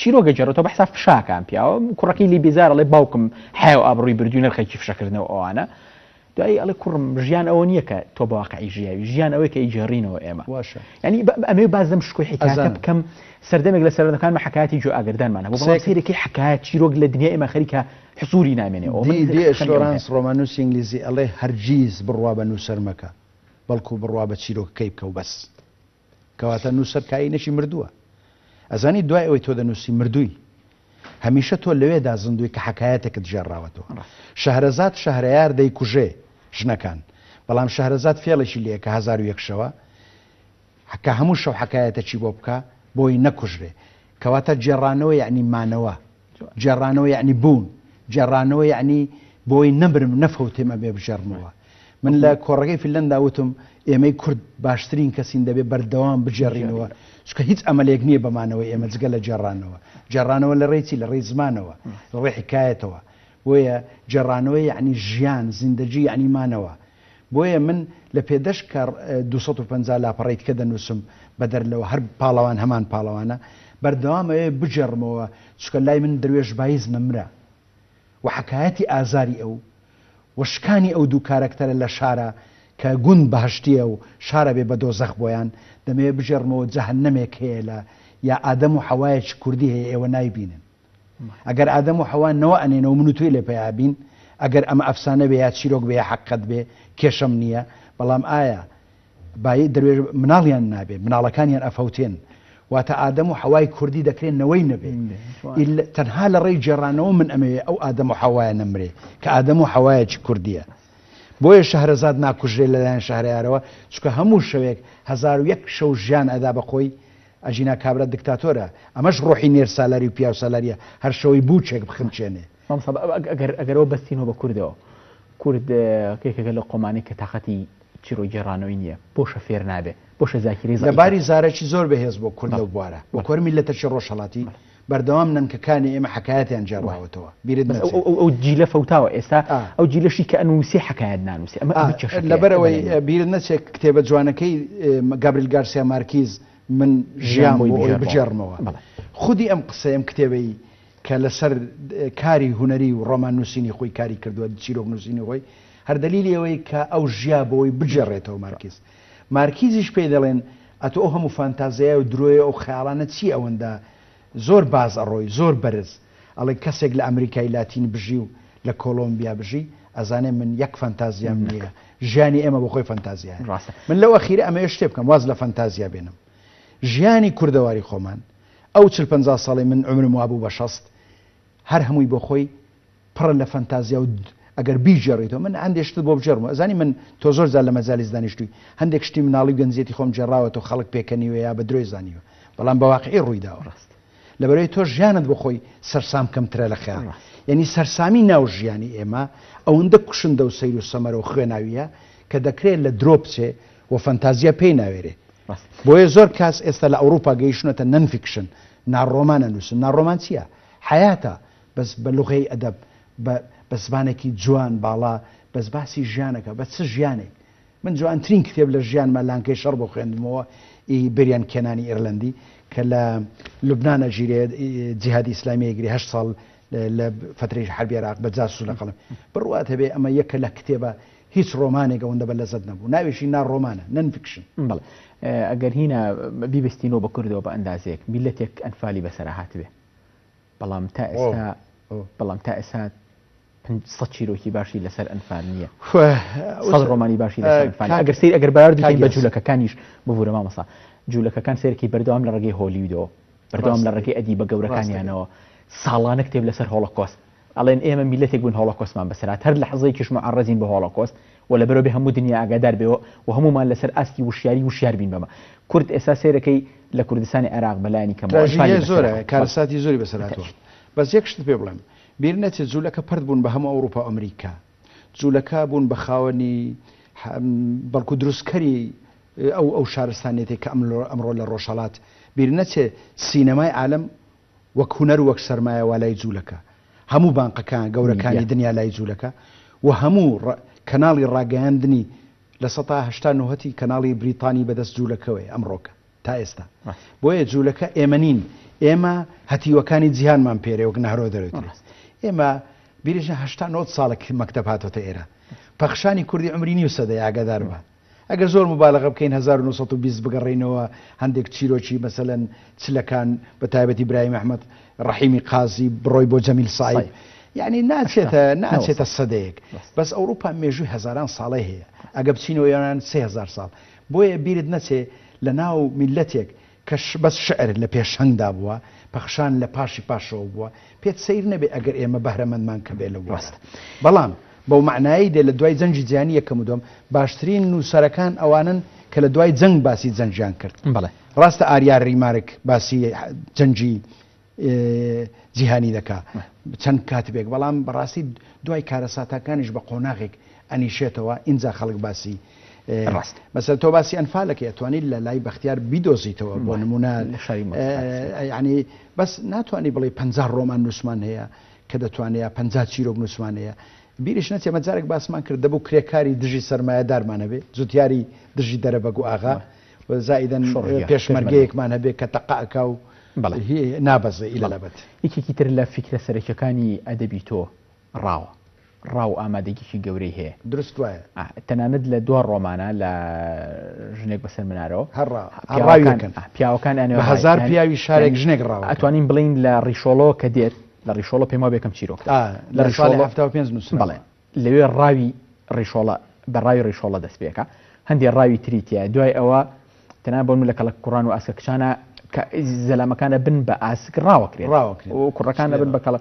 چیرۆگە جێڕێتەوە بە حساب فشاکان پیاوە کوڕەکەی لی بێزارە لێ باوکم حیا و ئابڕووی بردووی نرخێکی فشەکردنەوە ئەوانە دوایی ئەڵێ کوڕم ژیان ئەوە نییە کە تۆ بە واقعی ژیاوی ژیان ئەوەی کە ئیجێڕینەوە ئێمە ینی ئەمێ باز دەم شکۆی حکایەتە بکەم سەردەمێک لە سەردەمەکانمە حکایەتی جۆ ئاگردانمانە بۆ سیرێکی حکایەت چیرۆک لە دنیا ئێمە خەریکە حسووری نامێنێەوە لۆرانس ڕۆمانوسی ئینگلیزی ئەڵێ هەرگیز بڕوا بە نووسەر مەکە بەڵکو بڕوا بە چیرۆکەکەی بکە و بەس کەواتە نووسەر کاینەشی مردووە ئەزانی دوای ئەوەی تۆ دەنووسی مردووی هەمیشە تۆ لەوێدا زندوی کە حکایەتێکت ژێڕاوەتەوە شەهرەزاد شەهرەیار دەیکوژێ ژنەکان بەڵام شەهرەزاد فێڵێکی لێ کە 1001 شەوە کە هەموو شەو حکایەتەکی بۆ بکە بۆی نەکوژرێ کەواتە جێڕانەوە یعنی مانەوە جێڕانەوە یعنی بوون جێڕانەوە یعنی بۆی نەبرم نەفەوتێمە بێ بژێڕمەوە من لە کۆڕەکەی فیلەندا وتم ئێمەی کورد باشترین کەسین دەبێت بەردەوام بجێڕینەوە چکە هیچ ئەمەلێک نییە بەمانەوە ئێمە جگە لە جێڕانەوە جێڕانەوە لە ڕێی لە ڕێی زمانەوە لە ڕێی حکایەتەوە بۆیە جێڕانەوە یعنی ژیان زیندەجی یعنی مانەوە بۆیە من لە پێدەش کار 250 لاپەڕیت کە دەنووسم بە دەرلەوە هەر پاڵەوان هەمان پاڵەوانە بەردەوامەوەی بجێڕمەوە چکە لای من دروێژ بایز نەمرە و حکایەتی ئازاری ئەو وشکانی ئەو دوو کارکتەرە لە شارە کە گوند بەهشتیە و شارە بێ بە دۆزەخ بۆیان دەمەوێت بژێڕمەوە جەهەنەمێک هەیە لە یا ئادەم و حەوایەکی کوردی هەیە ئێوە نایبینن ئەگەر ئادەم و حەوا نەوە ئەنێنەوە من و توی لێ پێیابین ئەگەر ئەمە ئەفسانە بێ یا چیرۆک بێ یا حەقەت بێ کێشەم نییە بەڵام ئایا بای دەروێ مناڵیان نابێت مناڵەکانیان ئەفەوتێن واتە ئادەم و حەوای کوردی دەکرێنەوەی نەبێت تەنها لە ڕێی جێڕانەوە من ئەمەوێ ئەو ئادەم و حەوایە نەمرێ کە ئادەم و حەوایەکی کوردیە بۆیە شەهرەزاد ناکوژرێت لەلایەن شەهرەیارەوە چکە هەموو شەوێک 1001 شەو ژیان ئەدا بەخۆی ئەژینا کابرا دکتاتۆرە ئەمەش ڕۆحی نێر سالاری و پیا سالاریە هەر شەوەی بووچێک بخمچێنێ ئەگەرەوە بەستینەوە بە کوردەوە کورد کێکەکە لە قۆمانی کە تااقەتی چیرۆ جێڕانەوەی نییە بۆشە فێر نابێ بۆشە زاکیری لەباری زارێکی زۆر بەهێز بۆ کورد لەو بوارە بۆ کۆرمی لە تەچی ڕۆژهەڵاتی بەردەوام نەنکەکانی ئێمە حکایەتیان جێڕاوەتەوە بیرت ئەو جیلە فەوتاوە ئێستا ئەو جیلەشی کە ئەنووسی حکایەت نانووسی لەبەرەوەی بیرت نەچێت کتێبە جوانەکەی گابریل گارسیا مارکیز من ژیان بۆی بجێڕمەوە خودی ئەم قسە ئەم کتێبەی کە لەسەر کاری هوەری و ڕۆمان نووسینی خۆی کاری کردووە چیرۆک نووسینی خۆی هەر دلیلی ئەوەی کە ئەو ژیا بۆی بجێڕێتەوە مارکیزیش پێی دەڵێن ئەتۆ ئەو هەموو فانتازیای و درۆیە ئەو خەیاڵانە چی ئەوەندە زۆر باز ئەڕۆی زۆر بەرز ئەڵێ کەسێک لە ئەمریکای لاتین بژی و لە کۆلۆمبیا بژی ئەزانێ من یەک فانتازیام نییە ژیانی ئێمە بۆ خۆی فانتازیە من لەو ئەخیرە ئەمە شتێ بکەم واز لە فانتازیا بێنم ژیانی کوردەواری خۆمان ئەو 40-50 ساڵی من عمرم وابوو بە 60 هەر هەمووی بۆ خۆی پڕ لە فانتازیا و ئەگەر بیژێڕیتەوە من هەندێک شت بۆ بجێڕمەوە ئەزانی من تۆ زۆر زار لە مەجالیس دانیشتووی هەندێک شتی مناڵی گەنجێتی خۆم جێڕاوەتەوە خەڵک پێکەنیوە یا بە درۆی زانیوە بەڵام بە واقعی ڕوویداوە لەبەرەوەی تۆ ژیانت بۆ خۆی سەرسام کەمترە لە خەیاڵ یعنی سەرسامی ناو ژیانی ئێمە ئەوەندە کوشندە و سەیر و سەمەرە و خوێناویە کە دەکرێت لە درۆ بچێ و فەنتازیە پێی ناوێرێ بۆیە زۆر کاس ئێستا لە ئەوروپا گەیشتونەتە نەنفیکشن ناڕۆمانە نووسن ناڕۆمان چییە حیاتە بەس بە لوغەی ئەدەب بە زبانێکی جوان باڵا بەس باسی ژیانەکە بە چ ژیانێک من جوانترین کتێب لە ژیانمە لانکەی شەڕ بۆ خوێندمەوە بریان کێنانی ئێرلندی کە لە لوبنانە ژیرێ جیهادی ئیسلامیەگری 8 ساڵ لە فترەی حربی عێراق بە جاسوس لە قەڵم بڕواتە بێ ئەمە یەکە لە کتێبە هیچ ڕۆمانێک ئەوەندە بە لەزەت نەبوو ناوێشی ناڕۆمانە نەنفیکشن بەڵێ ئەگەر هینە بیبستینەوە بە کوردەوە بە ئەندازێک میلەتێک ئەنفالی بەسەرا هاتبێ بەڵام تا ئێستا 100 چیرۆکی باشی لەسەر ئەنفال نییە 100 ڕۆمانی باشی لەسەر ئەنفال ئەگەر سیر ئەگەر بەیار دوکەین بە جوولەکەکانیش ببوورە مامەسا جوولەکەکان سێرەکی بەردەوام لە ڕێگەی هۆلیودەوە بەردەوام لە ڕێگەی ئەدی بە گەورەکانیانەوە ساڵانە کتێب لەسەر هۆڵۆکۆست ئەڵێن ئێمە میلەتێک بوون هۆڵۆکۆستمان بەسەرات هەر لە حەزەیەکیش معڕەزین بە هۆڵۆکۆست و لەبەرەوەی هەموو دنیا ئاگادار بێەوە و هەمومان لەسەر ئاستی وشیاری وشیار بین بەمە کورد ئێستا سێرەکەی لە کوردستانی عێراق بەلایانی کەم زۆرە کارەساتی زۆری بەسەراتەوە بەس یەک شت پێ بڵێم بیر نەچێت جوولەکە پرد بوون بە هەموو ئەوروپا ئەمریکا جوولەکە بوون بە خاوەنی بەڵکو دروستکەری ئەو شارستانێتی کە ئەمڕۆ لە ڕۆژهەڵات بیر نەچێت سینەمای عالم وەک هونەر وەک سەرمایە وا لای جوولەکە هەموو بانقەکان گەورەکانی دنیا لای جوولەکە و هەموو کەناڵی ڕاگەیاندنی لە 1970 کەناڵی بریتانی بەدەست جوولەکەوەی ئەمڕۆکە تا ئێستا بۆیە جوولەکە ئێمە نین ئێمە هەتیوەکانی جیهانمان پێرێ وەک نهرۆ دەرەوێت ئێمە بیرژە 89 ساڵێک مەکتەب هاتۆتە ئێرە پەخشانی کوردی عمری نیو سەدەی ئاگادار بە ئەگەر زۆر مبالغە بکەین 1920 بگەڕێینەوە هەندێک چیرۆکی مەسەلەن چلەکان بە تایبەتی برایم ئەحمەد ڕەحیمی قازی بڕۆی بۆ جەمیل سایب یعنی ناچێتە سەدەیەک بەس ئەوروپا مێژووی هەزاران ساڵی هەیە ئەگە بچینەوە یانان 3000 ساڵ بۆیە بیرت نەچێ لە ناو میلەتێک کە بەس شعر لە پێشەنگدا بووە پەخشان لە پاشی پاشەوە بووە پێت سیر نەبێ ئەگەر ئێمە بەهرەمەندمان کە بێ لە وەست بەڵام بەو معنایی دێ لە دوای جەنگی جیهانی یەکەم و دووەم باشترین نووسەرەکان ئەوانن کە لە دوای جەنگ باسی جەنگیان کرد ڕاستە ئاریار ڕیمارک باسی جەنگی جیهانی دەکا چەند کاتبێک بەڵام بەڕاستی دوای کارەساتەکانیش بە قۆناغێک ئەنیشێتەوە ئینجا خەڵک باسی ڕاست مەسەر تۆ باسی ئەنفالەکە ئەتوانیت لە لای بەختیار بیدۆزیتەوە بۆ نمونە ینی بەس ناتوانانی بڵێ 50 ڕۆمان نووسمان هەیە کە دەتوانێت 50 چیرۆک نووسمان هەیە بیریش نەچێ مەجارێک باسمان کرد دەبوو کرێکاری دژی سەرمایەدارمانە بێ جوتیاری دژی دەرەبەگو ئاغا زائیدەن پێشمەرگەیەکمان هەبێ کە تەقاکە و نابەزە ئیلەبەت یەکێکی تر لە فکرە سەرەکیەکانی ئەدەبی تۆ ڕاو ئامادەگیی گەورەی هەیە دروست وایە تەنانەت لە دووە ڕۆمانە لە ژنێک بەسەر منارەوە پیاوەکان هزار پیاوی شارێک ژنێک ڕاو ئەتوانین بڵین لە ڕیشۆڵۆ کە دێت لە ڕیشۆڵە پێما بێکم چیرۆک لە بەڵێ لەوێ ڕاوی ڕیشۆڵە بە ڕاوی ڕیشۆڵە دەست پێەکە هەندێک ڕاوی تریتە دوای ئەوە تەنان بۆ لە کەڵک کوڕان و ئاسکە کچانە زەلامەکانە بن بە ئاسک ڕاوەکرێت و کوڕەکانە بن بەکەڵ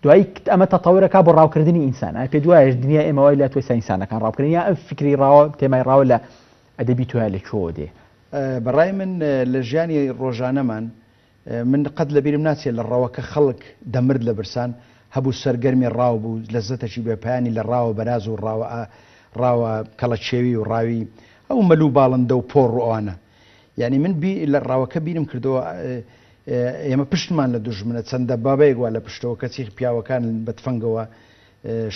دوای ئەمە تەتەورەکە بۆ ڕاوکردنی ئینسان پێ دوایش دنیا ئێمەوەی لە توی ساینسانەکان ڕاوکردن یا ئەم فکری ڕاوە تێمای ڕاوە لە ئەدەبی توە لە چۆ دێ بەڕای من لە ژیانی ڕۆژانەمان من قەت لە بیرم ناچێت لە ڕاوەکە خەڵک دەمرد لە برسان هەبوو سەرگەرمی ڕاو بوو لە زەتەشی بێپیانی لە ڕاوە بەراز و ڕاوە کەڵە چێوی و ڕاوی ئەو مەلوو باڵندە و پۆڕ ئەوانە یعنی من لە ڕاوەکە بیرم کردەوە ئێمە پشتمان لە دوژمنە چەندە بابەیەک وا لە پشتەوە کەچی پیاوەکان بە تفەنگەوە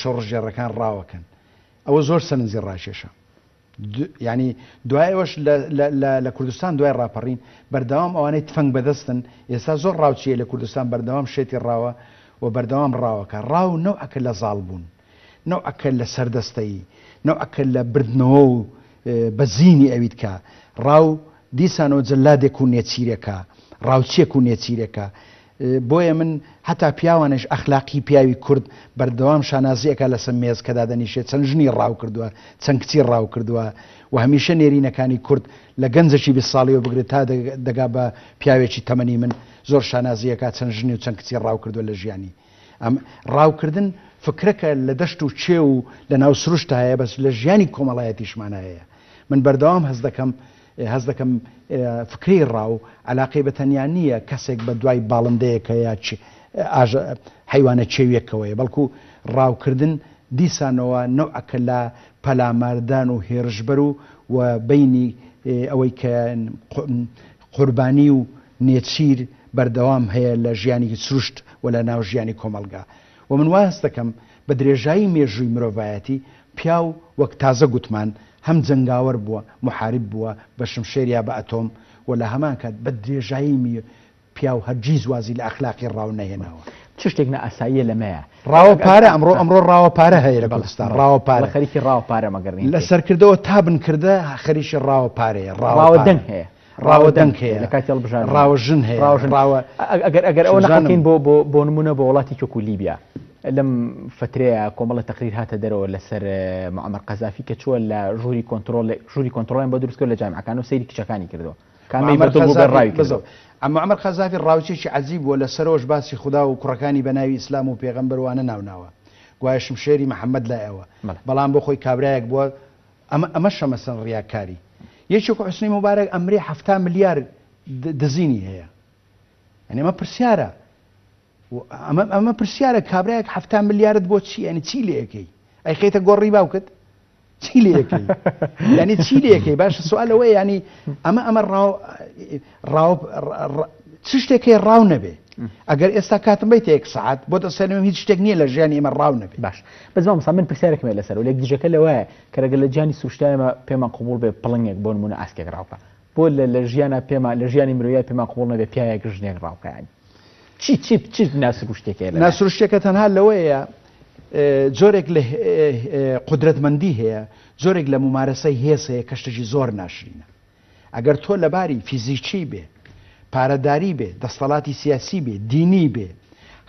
شەڕژێڕەکان ڕاوەکەن ئەوە زۆر سەرنجی ڕاشێشە ینی دوایەوەش لە کوردستان دوای ڕاپەڕین بەردەوام ئەوانەی تفەنگ بەدەستن ئێستا زۆر ڕاوچیە لە کوردستان بەردەوام شێتی ڕاوە و بەردەوام ڕاوەکە ڕاو نەوعەکە لە زاڵ بوون نەوعەکە لە سەردەستەیی نەوعەکە لە بردنەوە و بەزینی ئەویت کە ڕاو دیسانەوە جەلادێک و نێچیرەکە ڕاوچێک و نێچیرەکە بۆیە من هەتا پیاوانش ئەخلاقی پیاوی کورد بەردەوام شانازیەکە لەسەر مێز کەدا دەنیشێت چەند ژنی ڕاو کردووە چەند کچی ڕاو کردووە و هەمیشە نێرینەکانی کورد لە گەنجێکی 20 ساڵیەوە بگرێت تا دەگا بە پیاوێکی تەمەنی من زۆر شانازیەکە چەند ژنی و چەند کچی ڕاو کردووە لە ژیانی ئەم ڕاوکردن فکرەکە لە دەشت و چێ و لە ناو سروشتە هەیە بەس لە ژیانی کۆمەڵایەتیشمانە هەیە من بەردەوام هەز دەکەم فکری ڕاو علاقەی بە تەنیا نییە کەسێک بە دوای باڵندەیەکە یا حیوانە چێویەکەوەیە بەڵکو ڕاوکردن دیسانەوە نەوعەکە لە پەلاماردان و هێرشبەر و بینی ئەوەی کە قوربانی و نێچیر بەردەوام هەیە لە ژیانی سروشت و لە ناو ژیانی کۆمەلگا و من واز دەکەم بە درێژایی مێژووی مرۆڤایەتی پیاو وەک تازە گوتمان هەم جنگاوەر بووە محارب بووە بە شمشێریا بە ئەتۆم و لە هەمان کات بە درێژایی پیاو هەرگیز وازی لە ئەخلاقی ڕاو نەهێناوە چ شتێک ئاساییە لەمەیە ڕاوە پارە ئەمڕۆ ڕاوە پارە هەیە لە کوردستان ڕاوە پارە خەریکی ڕاوە پارە مەگەڕین لە سەرکردەوە تابن کردە خەریکی ڕاوە پارەیە ڕاوە دەنگ هەیە ڕاوە دەنگ هەیە لە کاتی هەڵبژاردن ڕاوە ژن هەیە ئەگەر ئەوە نەقەکەین بۆ نمونە بۆ وڵاتی چۆک و لیبیا لەم فترەیە کۆمەڵە تەقریر هاتە دەرەوە لەسەر معەمەر قەزافی کە چووە لە ژووری کۆنتڕۆڵیان بۆ دروستکە لە جامعەکان و سەیری کچەکانی کردەوە معەمەر قەزافی ڕاوچێکی عەجیب بووە لەسەرەوەش باسی خودا و کوڕەکانی بە ناوی ئیسلام و پێغەمبەر ناوناوە گوایە شمشێری محەممەد لایەوە بەڵام بۆ خۆی کابرایەک بووە ئەمە شەمەسەن ڕیاکاری یەکێک حوسنی مبارەک ئەمرێ 7 ملیار دزینی هەیە ئەمە پرسیارە ئەمە پرسیارە کابراایەک 7 ملیارت بۆ چی ئەنی چی لەکەی ئەی خێتە گۆڕی باوکت چی لەکەی ینی چی لەکەی باشە سوالەوەی ینی ئەمە چ شتێکی ڕاو نەبێ ئەگەر ئێستا کاتم بیت 1 ساعت بۆ دەسەرم هیچ شتێک نییە لە ژیانی ئێمە ڕاو نەبێ باش بەزمان مەسا من پرسیارێکمێ لەسەر و لێک دیژەکە لەوەیە کە ڕەگەر لە گیانی سوشتایمە پێمان قوبوڵ بێ پڵنگێک بۆ نمونە ئاسکێک ڕاوکە بۆ لە ژیانە پێمان لە ژیانی مرۆیای پێمان قوبوڵ نەبێ پیاەک ژنێک ڕاوکەیانی چی ناسک شتێکە ناسروشتێکە تەنها لەوەیە جۆرێک لە قودرەتمەندی هەیە، جۆرێک لە ممارەسەی هێز هەیە کە شتێکی زۆر ناشرینە. ئەگەر تۆ لەباری فیزیکی بێ، پارەداری بێ، دەسەڵاتی سیاسی بێ، دینی بێ،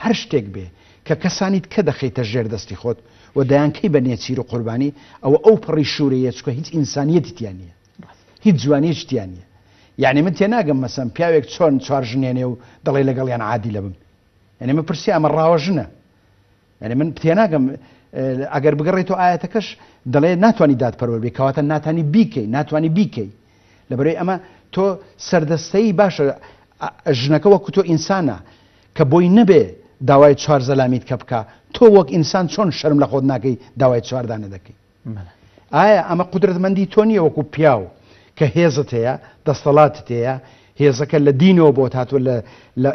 هەر شتێک بێ کە کەسانیت کە دەخەیتە ژێر دەستی خۆت و دەیانکەی بە نێچیر و قوربانی، ئەو پڕی شوورەیە چکە هیچ ئینسانیەتی تیان نییە، هیچ جوانیەتی تیان نییە. یعنی من تێناگەم مەسەن پیاوێک چۆن چوار ژنێنێ و دەڵێ لەگەڵیان عادی لە بم، یعنی من پرسی ئەمە ڕاوە ژنە، یعنی من تێناگەم ئەگەر بگەڕێتەوە ئاەتەکەش دەڵێ ناتوانانی دادپەروەر بێ، کەواتە ناتانی بیکەی، ناتوانانی بیکەی. لەبەرەوەی ئەمە تۆ سەردەستەی باشە ژنەکە وەکو تۆ ئینسانە کە بۆی نەبێ داوای چوار زەلامیت کە بکە، تۆ وەک ئینسان چۆن شەرم لە خۆت ناکەی داوای چواردانە دەکەی؟ ئایا ئەمە قودرەتمەندی تۆ نییە وەکو پیاو کە هێزت هەیە، دەسەڵاتت هەیە، هێزەکە لە دینەوە بۆت هاتووە،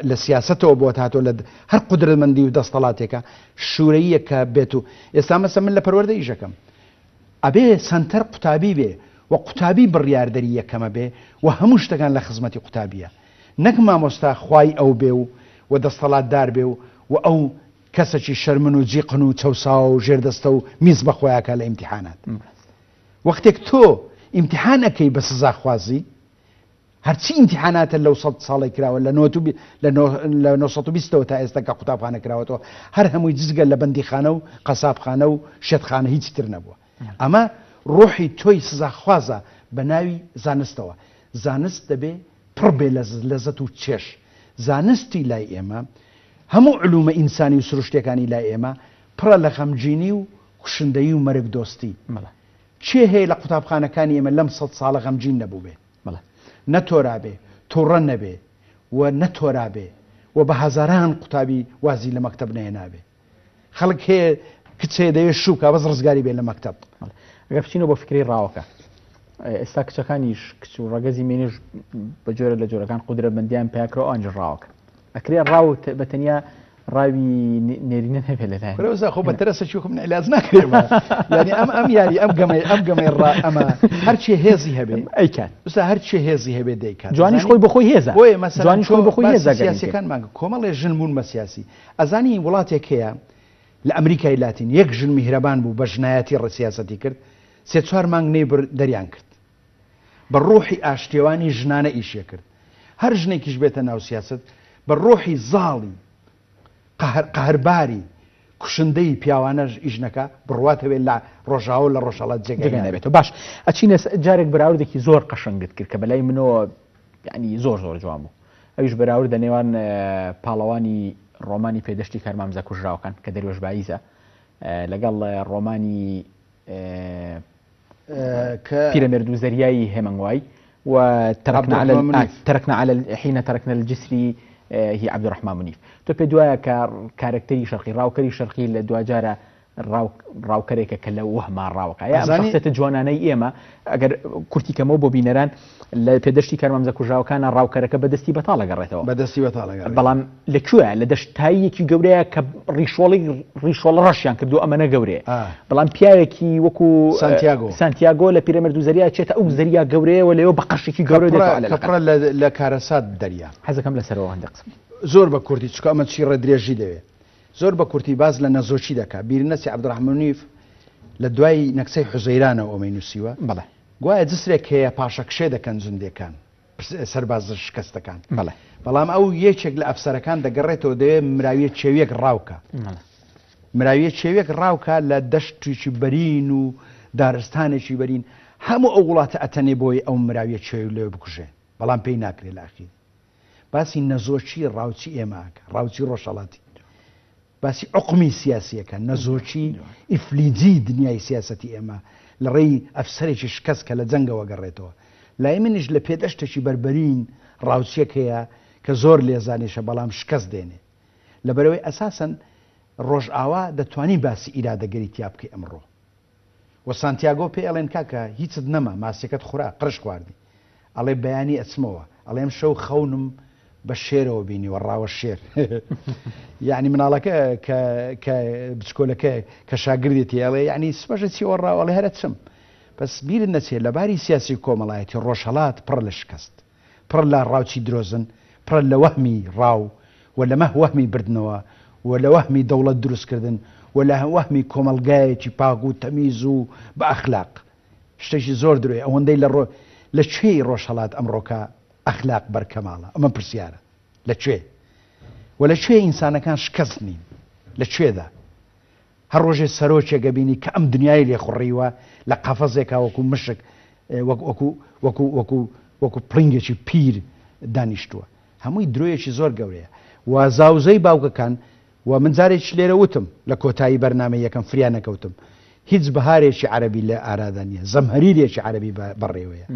لە سیاستەوە بۆت هاتووە، لە هەر قودرەتمەندی و دەسەڵاتێکە شوورەیە کە بێت. و ئێستا مەسە من لە پەروەردە ئیشەکەم ئەبێ سنتەر قوتابی بێ و قوتابی بڕیاردەری یەکەمە بێ و هەموو شتەکان لە خزمەتی قوتابیە، نەک مامۆستا خوای ئەو بێ و دەسەڵاتدار بێ و ئەو کەسێکی شەرمن و جیقن و چەساوە و ژێردەستە و میز بەخۆیاکە لە ئیمتیحانات. وەختێک تۆ ئیمتیحانەکەی بە سزاخوازی، هەرچی ئیمتیحاناتە لەو 100 ساڵی کراوە لە 1920ەوە تا ئێستا کە قوتابخانە کراوەتەوە، هەر هەمووی جزگە لە بەندیخانە و قەسابخانە و شێتخانە هیچ تر نەبووە. ئەمە ڕۆحی تۆی سزاخوازە بە ناوی زانستەوە. زانست دەبێ پڕ بێ لە لەزەت و چێش. زانستی لای ئێمە، هەموو علومە ئینسانی و سروشتەکانی لای ئێمە پڕە لە خەمجینی و کوشندەیی و مەرگ دۆستی. چێ هەیە لە قوتابخانەکانی ئێمە لەم 100 ساڵە غەمجین نەبوو بێ؟ نەتۆرابێ، تووڕە نەبێ و نەتۆرابێ و بە هەزاران قوتابی وازی لە مەکتەب نەهێنابێ. خەڵک هەیە کچێ دەوێت شووکە بەس ڕزگاری بێت لە مەکتەب. ئەگەر بچینەوە بۆ فکری ڕاوەکە، ئێستا کچەکانیش کچ و ڕەگەزی مێنێژ بە جۆرە لە جۆرەکان قودرەتمەندیان پیاکرەوە ئەنج ڕاوەکە ئەکرێ ڕاو بە تەنیا ڕاوی نێرینە هەبێ لەلایەن خۆ بە تەرەسە چووکم عیلاج ناکرێمە. ینی ئەم یاری ئەم گەمەی ڕا ئەمە هەرچی هێزی هەبێ ئەیکات، بسا هەرچی هێزی هەبێ دەیکات. جوانیش خۆی بەخۆی هێزە، جوانیش خۆی بەخۆی هێزە. سیاسیەکان مانگە کۆمەڵێ ژن بوون بە سیاسی. ئەزانی وڵاتێک هەیە لە ئەمریکای لاتین یەک ژن میهرەبان بوو بە ژنایەتی ڕسیاسەتی کرد، 3-4 مانگ نەیبر دەریان کرد، بە ڕۆحی ئاشتێوانی ژنانە ئیشێ کرد. هەر ژنێکیش بێتە ناو سیاست بە ڕۆحی زاڵی قەهرباری کوشندەی پیاوانەش ئیژنەکە بڕواتەوێت لە ڕۆژاوە لە ڕۆژهەڵات جێگای نەبێتەوە. باش ئەچینە جارێک بەراوردێکی زۆر قەشەنگت کرد کە بەلای منەوە ینی زۆر جوان بوو. ئەویش بەراورد نێوان پاڵەوانی ڕۆمانی پێدەشتی کارمامزە کوژراوەکان کە دەروێژ باییزە لەگەڵ ڕۆمانی پیرەمێرد و زەریایی هێمەنگوای وتركنا على حين تركنا الجسري هي عبد الرحمن منيف. تو پێ دوایە کە کارکتەری شەرقی ڕاوکەری شەرقی لە دوجارە ڕاوکەرێکە کە لە وهما ڕاوەکە یا شخصێتە جوانانەی ئێمە ئەگەر کورتیکەمەوە بۆ بینەران لە پێدەشتی کارمامزە کوژراوەکانە ڕاوکەرەکە بەدەستی بەتاڵە گەڕێتەوە، بەدەستی بەتاڵە. بەڵام لەکوێ لە دەشتاییەکی گەورەیە کە ڕیشۆڵ ڕەشیان کردو ئەمەنە گەورەیە، بەڵام پیاوێکی وەکو سانتیاگۆ لە پیرەمێرد و زەریا چێتە ئەو زەریا گەورەیەوە لەوە بە قەشێکی گەورە لە کارەسات دەریا. حەزەکەم لەسەرەوە هەندێک قسم زۆر بە کورتی چکە ئەمە چی ڕێدرێژی دەوێت زۆر بە کورتی باز لە نەزۆچی دەکات. بیرنەسی عەبدوڕەحمان منیف لە دوای نەکسەی حوزەیرانەوە ئەومەی نووسیوە، بەڵێ گوایە جسرێک هەیە پاشەکشێ دەکەن زندەکان سەرباز شکستەکان، بەڵام ئەو یەکێک لە ئەفسەرەکان دەگەڕێتەوە دەوێت مراویە چێویەک ڕاوکە، مراویە چێویەک ڕاوکە لە دەشتێکی بەرین و دارستانێکی بەرین، هەموو ئەو وڵاتە ئەتەنێ بۆی ئەو مراویە چێوی لێ بکوژێ، بەڵام پێی ناکرێت لە ئاخیر. باسی نەزۆچی ڕاوچی ئێماکە، ڕاوچی ڕۆژهەڵاتی، باسی عقمی سیاسیەکە، نەزۆچی ئیفلیجی دنیای سیاسەتی ئێمە لە ڕێی ئەفسەرێکی شکست کە لە جەنگەوە گەڕێتەوە. لای منیش لە پێدەشتێکی بەربەرین ڕاوچیەک هەیە کە زۆر لێزانێشە بەڵام شکست دێنێ. لەبەرەوەی ئەساسەن ڕۆژئاوا دەتوانی باسی ئیرادەگەری تیا بکەی ئەمڕۆ. و سانتیاگۆ پێ ئەڵێن کاکە هیچت نەما، ماسیەکەت خورا قڕش خواردی، ئەڵێ بەیانی ئەچمەوە، ئەڵێم شەو خەونم بە شێرەوە بینی و ڕاوە شێر. یعنی مناڵەکە کە بچکۆلەکە کە شاگردێتی ئەڵێ یعنی سپەژە چیوە ڕاوەڵێ هەرە چم. بەس بیرت نەچێت لەباری سیاسی کۆمەڵایەتی ڕۆژهەڵات پڕ لە شکست، پڕ لە ڕاوچی درۆزن، پڕ لە وەهمی ڕاو و لەمە وەهمی بردنەوە و لە وەهمی دەوڵەت دروستکردن و لە وەهمی کۆمەلگایەکی پاک و تەمیز و بە ئەخلاق شتێکی زۆر درێ ئەوەندەی لە کوێی ڕۆژهەڵات ئەمڕۆکە ئەخلاق بەرکەماڵە ئەمە پرسیارە لەکوێ و لەکوێ ئینسانەکان شکست نین لەکوێدا هەر ڕۆژێ سەرۆکێکە بینی کە ئەم دنیای لێخوڕیوە لە قەفەزێکا وەکو مشک وەکو پرنگێکی پیر دانیشتووە هەمووی درۆیەکی زۆر گەورەیە و زاوزەی باوکەکان و من جارێکی لێرە وتم لە کۆتایی بەرنامە یەکەم فریان نەکەوتم هیچ بەهارێکی عەرەبی لە ئارادا نییە زەمهەریرێکی عەرەبی بەڕێوەیە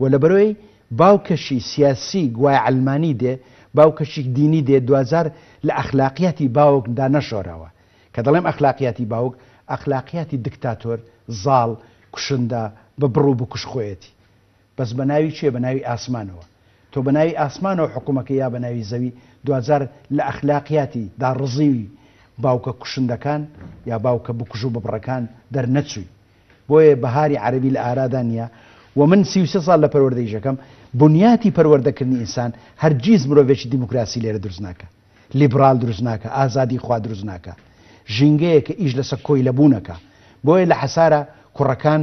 و لە بەرەوەی باوکەشی سیاسی گوای علمانی دێ باوکەشی دینی دێ دوزار لە ئەخلاقیاتی باوکدا نەشۆراوە کە دەڵێم ئەخلاقیاتی باوک ئەخلاقیاتی دکتاتۆر زاڵ کوشندا بە بڕ و بکوشخۆیەتی بەس بە ناوی چێ بە ناوی ئاسمانەوە تۆ بە ناوی ئاسمانەوە حکوومەکە یا بە ناوی زەوی دوزار لە ئەخلاقیاتی داڕزیوی باوکە کوشندەکان یا باوکە بکوژ و ببڕەکان دەرنەچووی بۆیە بەهاری عەرەبی لە ئارادا نییە و من 33 ساڵ لە پەروەردەیژەکەم بنیاتی پەروەردەکردنی ئینسان هەرگیز مرۆڤێکی دیموکراسی لێرە دروست ناکە لیبرال دروست ناکە ئازادی خوا دروست ناکە ژینگەیە کە ئیش لەسەر کۆی لەبوونەکە بۆیە لە حەسارە کوڕەکان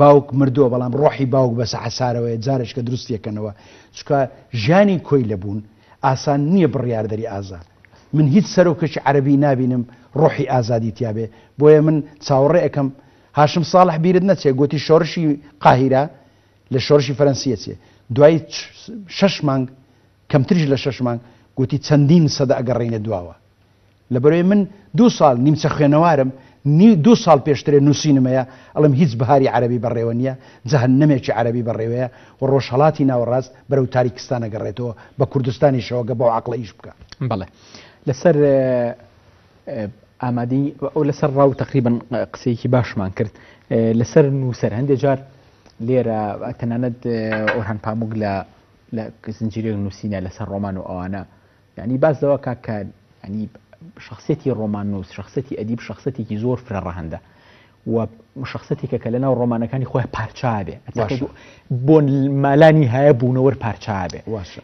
باوک مردووە بەڵام ڕۆحی باوک بەسە حەسارەوەی جارێک کە دروستیەکەنەوە چکە ژیانی کۆی لەبوون ئاسان نییە بڕیاردەری ئازاد من هیچ سەرۆکێکی عەرەبی نابینم ڕۆحی ئازادی تیاابێ بۆیە من چاوەڕێ ئەەکەم هاشم ساڵح بیرت نەچێ گوتی شۆڕشی قاهیرە لە شۆڕشی فەرەنسیە چێ دوای 6 مانگ کەمتریش لە 6 مانگ گوتی چەندین سەدە ئەگەڕێنە دواوە لەبەرەوەی من 2 ساڵ نیمچە خوێنەوارم 2 ساڵ پێشترێ نووسینمەیە ئەڵم هیچ بەهاری عەرەبی بەڕێوە نییە جەهەنەمێکی عەرەبی بەڕێوەیە و ڕۆژهەڵاتی ناوەڕاست بەرەو تاریکستانە گەڕێتەوە بە کوردستانی شەوەگە بەو عەقڵە ئیش بکە بەڵێ لەسەر ئامادەی ئەو لەسەر ڕاو تقریبا قسەیەکی باشمان کرد لەسەر نووسەر هەندێک جار لێرە تەنانەت ئۆرهان پاموک لە زنجیرێک نووسینە لەسەر ڕۆمان و ئەوانە یعنی باز لەوە کاکە ینی شخصێتی ڕۆمان نووس شخصەتی ئەدیب شخصەتێکی زۆر فرەڕەهەندە و شخصەتێکە کە لەناو ڕۆمانەکانی خۆی پارچا بێ بۆ مالانی هەیە بوونەوە پارچا بێ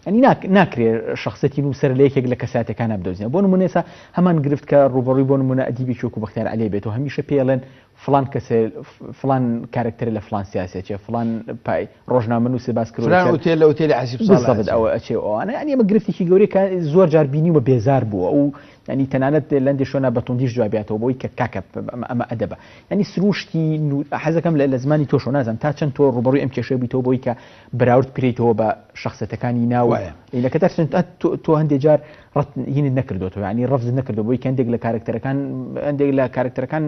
ئەنی ناکرێت شخصەتی نووسەر لە یەکێک لە کەساتەکانە بدۆزینە بۆ نمونێسا هەمان گرفت کە ڕوبەڕووی بۆ نمونە ئەدیبی چۆک و بەختیار عەلی بێتەوە هەمیشە پێڵێن فلان کەسێ فلان کارکتەر لە فلان سیاسەتێ فلان پای ڕۆژنامە نووسێ باس کرد لە ئوتێلی حەسیب ساڵ ئەوە ئەچێ ئەوانە ئەنی ئەمە گرفتێکی گەورەی کە زۆر جار بینیوە بێزار بووە و ینی تەنانەت لەندێ شۆنە بەتوندیش جوابێتەوە بۆی کە کاکە ئەمە ئەدەبە ینی سروشتی حەزەکەم لە زمانی تۆشۆ نازانم تا چەند تۆ ڕوبەڕووی ئەم کێشەی بیتەوە بۆی کە براورد بکرێتەوە بە شخصەتەکانی ناوە لەکە تۆ هەندێک جار ڕەتهینت نەکردوەوە ینی ڕەفزت نەکردو بۆی کە هەندێک لە کارکتەرەکان هەندێک لە کارکتەرەکان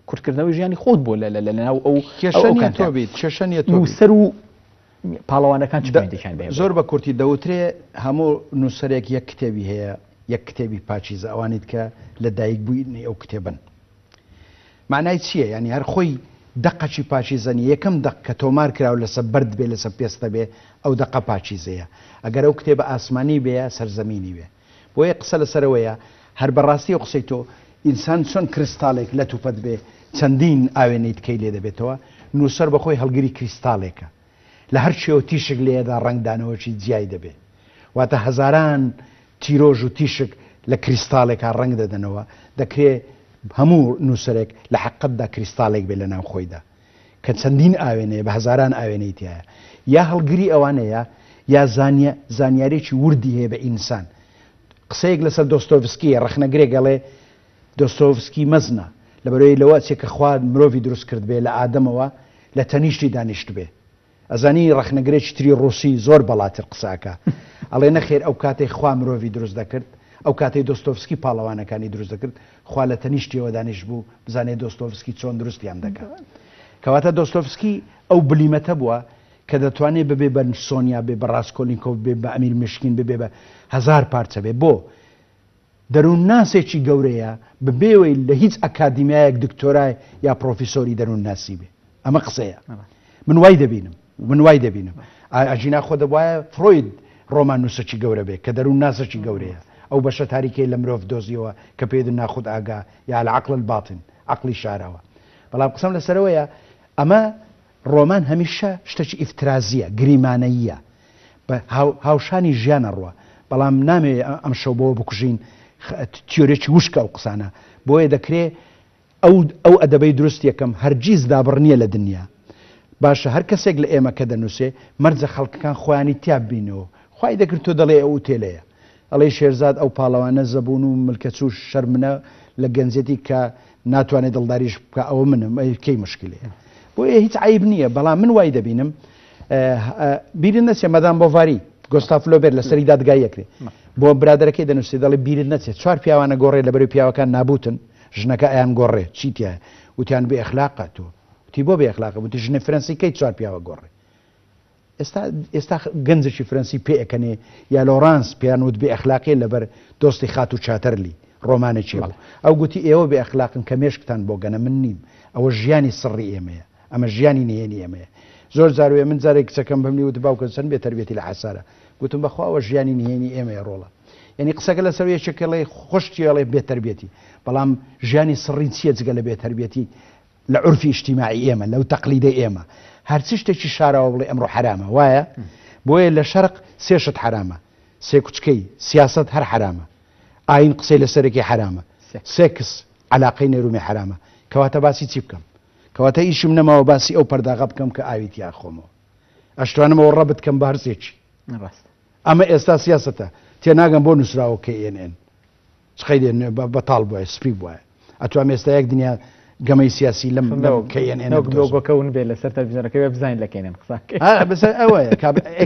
کورتکردنەوەی ژیانی خۆت بۆ لەناو ئەو کێشەنیە نووسەر و پاڵەوانەکان چیان بێ زۆر بە کورتی دەوترێ هەموو نووسەرێک یەک کتێبی هەیە یەک کتێبی پاچیزە ئەوانیت کە لە دایک بووینی ئەو کتێبن معنای چییە ینی هەر خۆی دقەچی پاچیزەنی یەکەم دق کە تۆمار کراوە لەسەر بەرد بێ لەسەر پێستە بێ ئەو دقە پاچیزەیە ئەگەر ئەو کتێبە ئاسمانی بێ سەرزەمینی بێ بۆیە قسە لەسەرەوەیە هەر بەڕاستی و قسەی تۆ ئینسان چۆن کریستاڵێک لە توپەت بێ چەندین ئاوێنەی تکەی لێ دەبێتەوە نووسەر بەخۆی هەڵگری کریستاڵێکە لە هەر شێوە تیشک لێدا ڕنگدانەوەکی جیای دەبێ واتە هەزاران تیرۆژ و تیشک لە کریستاڵێکا ڕنگ دەدەنەوە دەکرێت هەموو نووسەرێک لە حەقەتدا کریستاڵێک بێ لە ناو خۆیدا کە چەندین ئاوێنەیە بە هەزاران ئاوێنەی تایە یا هەڵگری ئەوانەیە یا زانیارێکی وردی هەیە بە ئینسان قسەیەک لەسەر دۆستۆڤسکیە ڕەخنەگرێ گەڵێ دۆستۆڤسکی مەزنە لەبەرەوەی لەوە چێکە خوا مرۆڤی دروست کرد بێ لە ئادەمەوە لە تەنیشتی دانیشت بێ ئەزانی ڕەخنەگرێکی تری ڕووسی زۆر بەڵاتر قساکە ئەڵێ نەخێر ئەو کاتێک خوا مرۆڤی دروست دەکرد ئەو کاتەی دۆستۆڤسکی پاڵەوانەکانی دروست دەکرد خوا لە تەنیشتیەوە دانیشت بوو بزانێت دۆستۆڤسکی چۆن دروستیان دەکات کەواتە دۆستۆڤسکی ئەو بلیمەتە بووە کە دەتوانێت ببێ بە سۆنیا بێ بە ڕاستکۆلینکۆڤ بێ بە ئەمیر مشکین ببێ بە 1000 پارچە بێ بۆ دەروون ناسێکی گەورەیە ببێەوەی لە هیچ ئەکادیمیایەک دکتۆرای یا پرۆفیسۆری دەروون ناسی بێ ئەمە قسەیە من وای دەبینم ئاژینا خۆ دەبواە فرۆید ڕۆمان نووسەکی گەورە بێ کە دەروون ناسەکی گەورەیە ئەو بەشە تاریکەی لە مرۆڤ دۆزیەوە کە پێدن ناخود ئاگا یا لە عەقڵ الباتن عەقڵی شارەوە بەڵام قسەم لەسەرەوەیە ئەمە ڕۆمان هەمیشە شتێکی ئیفترازیە گریمانەییە بە هاوشانی ژیانە ڕوە بەڵام نامێ ئەم شەو بۆ بکوژین تیۆرێکی وشکە و قسانە بۆیە دەکرێت ئەو ئەدەبەی دروست یەکەم هەرگیز دابڕنیە لە دنیا باشە هەر کەسێک لە ئێمە کە دەنووسێ مەرجە خەڵکەکان خۆیانی تیاب بینەوە خی دەکرد تۆ دەڵێ ئەو تێلەیە ئەڵێ شێرزاد ئەو پاڵەوانە زەبوون و ملکەچ و شەرمنە لە گەنجێتی کە ناتوانێت دڵداریش بکە ئەوە منم کەی مشکلەیە بۆیە هیچ عیب نییە بەڵام من وای دەبینم بیرن نەچێ مەدام بۆڤاری گۆستاف فلۆبێر لە سەری دادگای یەکرێ بۆ برادەرەکەی دەنووسێ دەڵێ بیرت نەچێت چوار پیاوانە گۆڕێ لەبەر پیاوەکان نابوتن ژنەکە ئەیان گۆڕێ چیتە وتیان بێ ئەخلاقە تۆ تی بۆ بێ ئەخلاقە وتی ژنە فرەنسی کەی چوار پیاوە گۆڕێ ئێستا گەنجێکی فرەنسی پێەکەنێ یا لۆرانس پیان وت بێ ئەخلاقی لەبەر دۆستی خات و چاتەرلی ڕۆمانێکی ئەو گوتی ئێوە بێ ئەخلاقن کە مێشکتان بۆ گەنە من نیم ئەوە ژیانی سڕی ئێمەیە ئەمە ژیانی نهێنی ئێمەیە زۆر زاروێ من جارێک کچەکەم بەمنی وت باوکە چەند بێتەربێتی لە حەسارە گوتم بەخواوە ژیانی نهێنی ئێمەیە ڕۆڵە یعنی قسەکە لە سەرویەکێڵێ خۆشتیڵێ بێتەربێتی بەڵام ژیانی سڕی چیە جگە لە بێتەربێتی لە عورفی ئیجتیماعی ئێمە لەو تەقلیدەی ئێمە هەرچی شتێکی شاراوە بڵێ ئەمڕۆ حرامە وایە بۆیە لە شەرق سێشت حرامە سێ کوچکەی سیاست هەر حرامە ئاین قسەی لەسەرێکی حرامە سێکس علاقەی نێرومی حرامە کەواتە باسی چی بکەم کەواتە ئیشم نەماوە باسی ئەو پەرداغا بکەم کە ئاویت یا خۆمەوە ئەشتوانمەوە ڕەبت کەم بە هەرسێکی ئەمە ئێستا سیاستە تێناگەم بۆ نووسراوە KNN چخەی بەتاڵ بووە سپی بووە ئەتوان ئێستا یەک دنیا گەمەی سیاسی لەم KNN بێ لەسەر تەلەڤیزیۆنەکەی بزانین لە KNN بەسەر ئەوەیە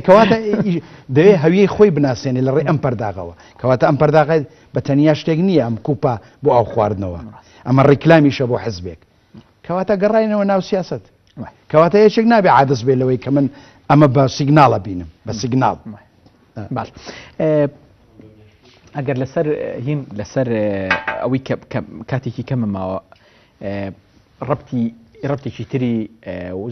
کەواتە دەوێت هەویەی خۆی بناسێنێ لە ڕێ ئەم پەرداغەوە کەواتە ئەم پەرداغای بە تەنیا شتێک نییە ئەم کوپا بۆ ئاو خواردنەوە ئەمە ڕیکلامیشە بۆ حزبێک کەواتە گەڕاینەوە ناو سیاست کەواتە یەکێک نابێ عادەست بێ لەوەی کە من ئەمە بە سیگناڵە بینم بە سیگناڵ باش ئەگەر لەسەر هین لەسەر ئەوەی کاتێکی کەمە ماوە ڕبتێکی تری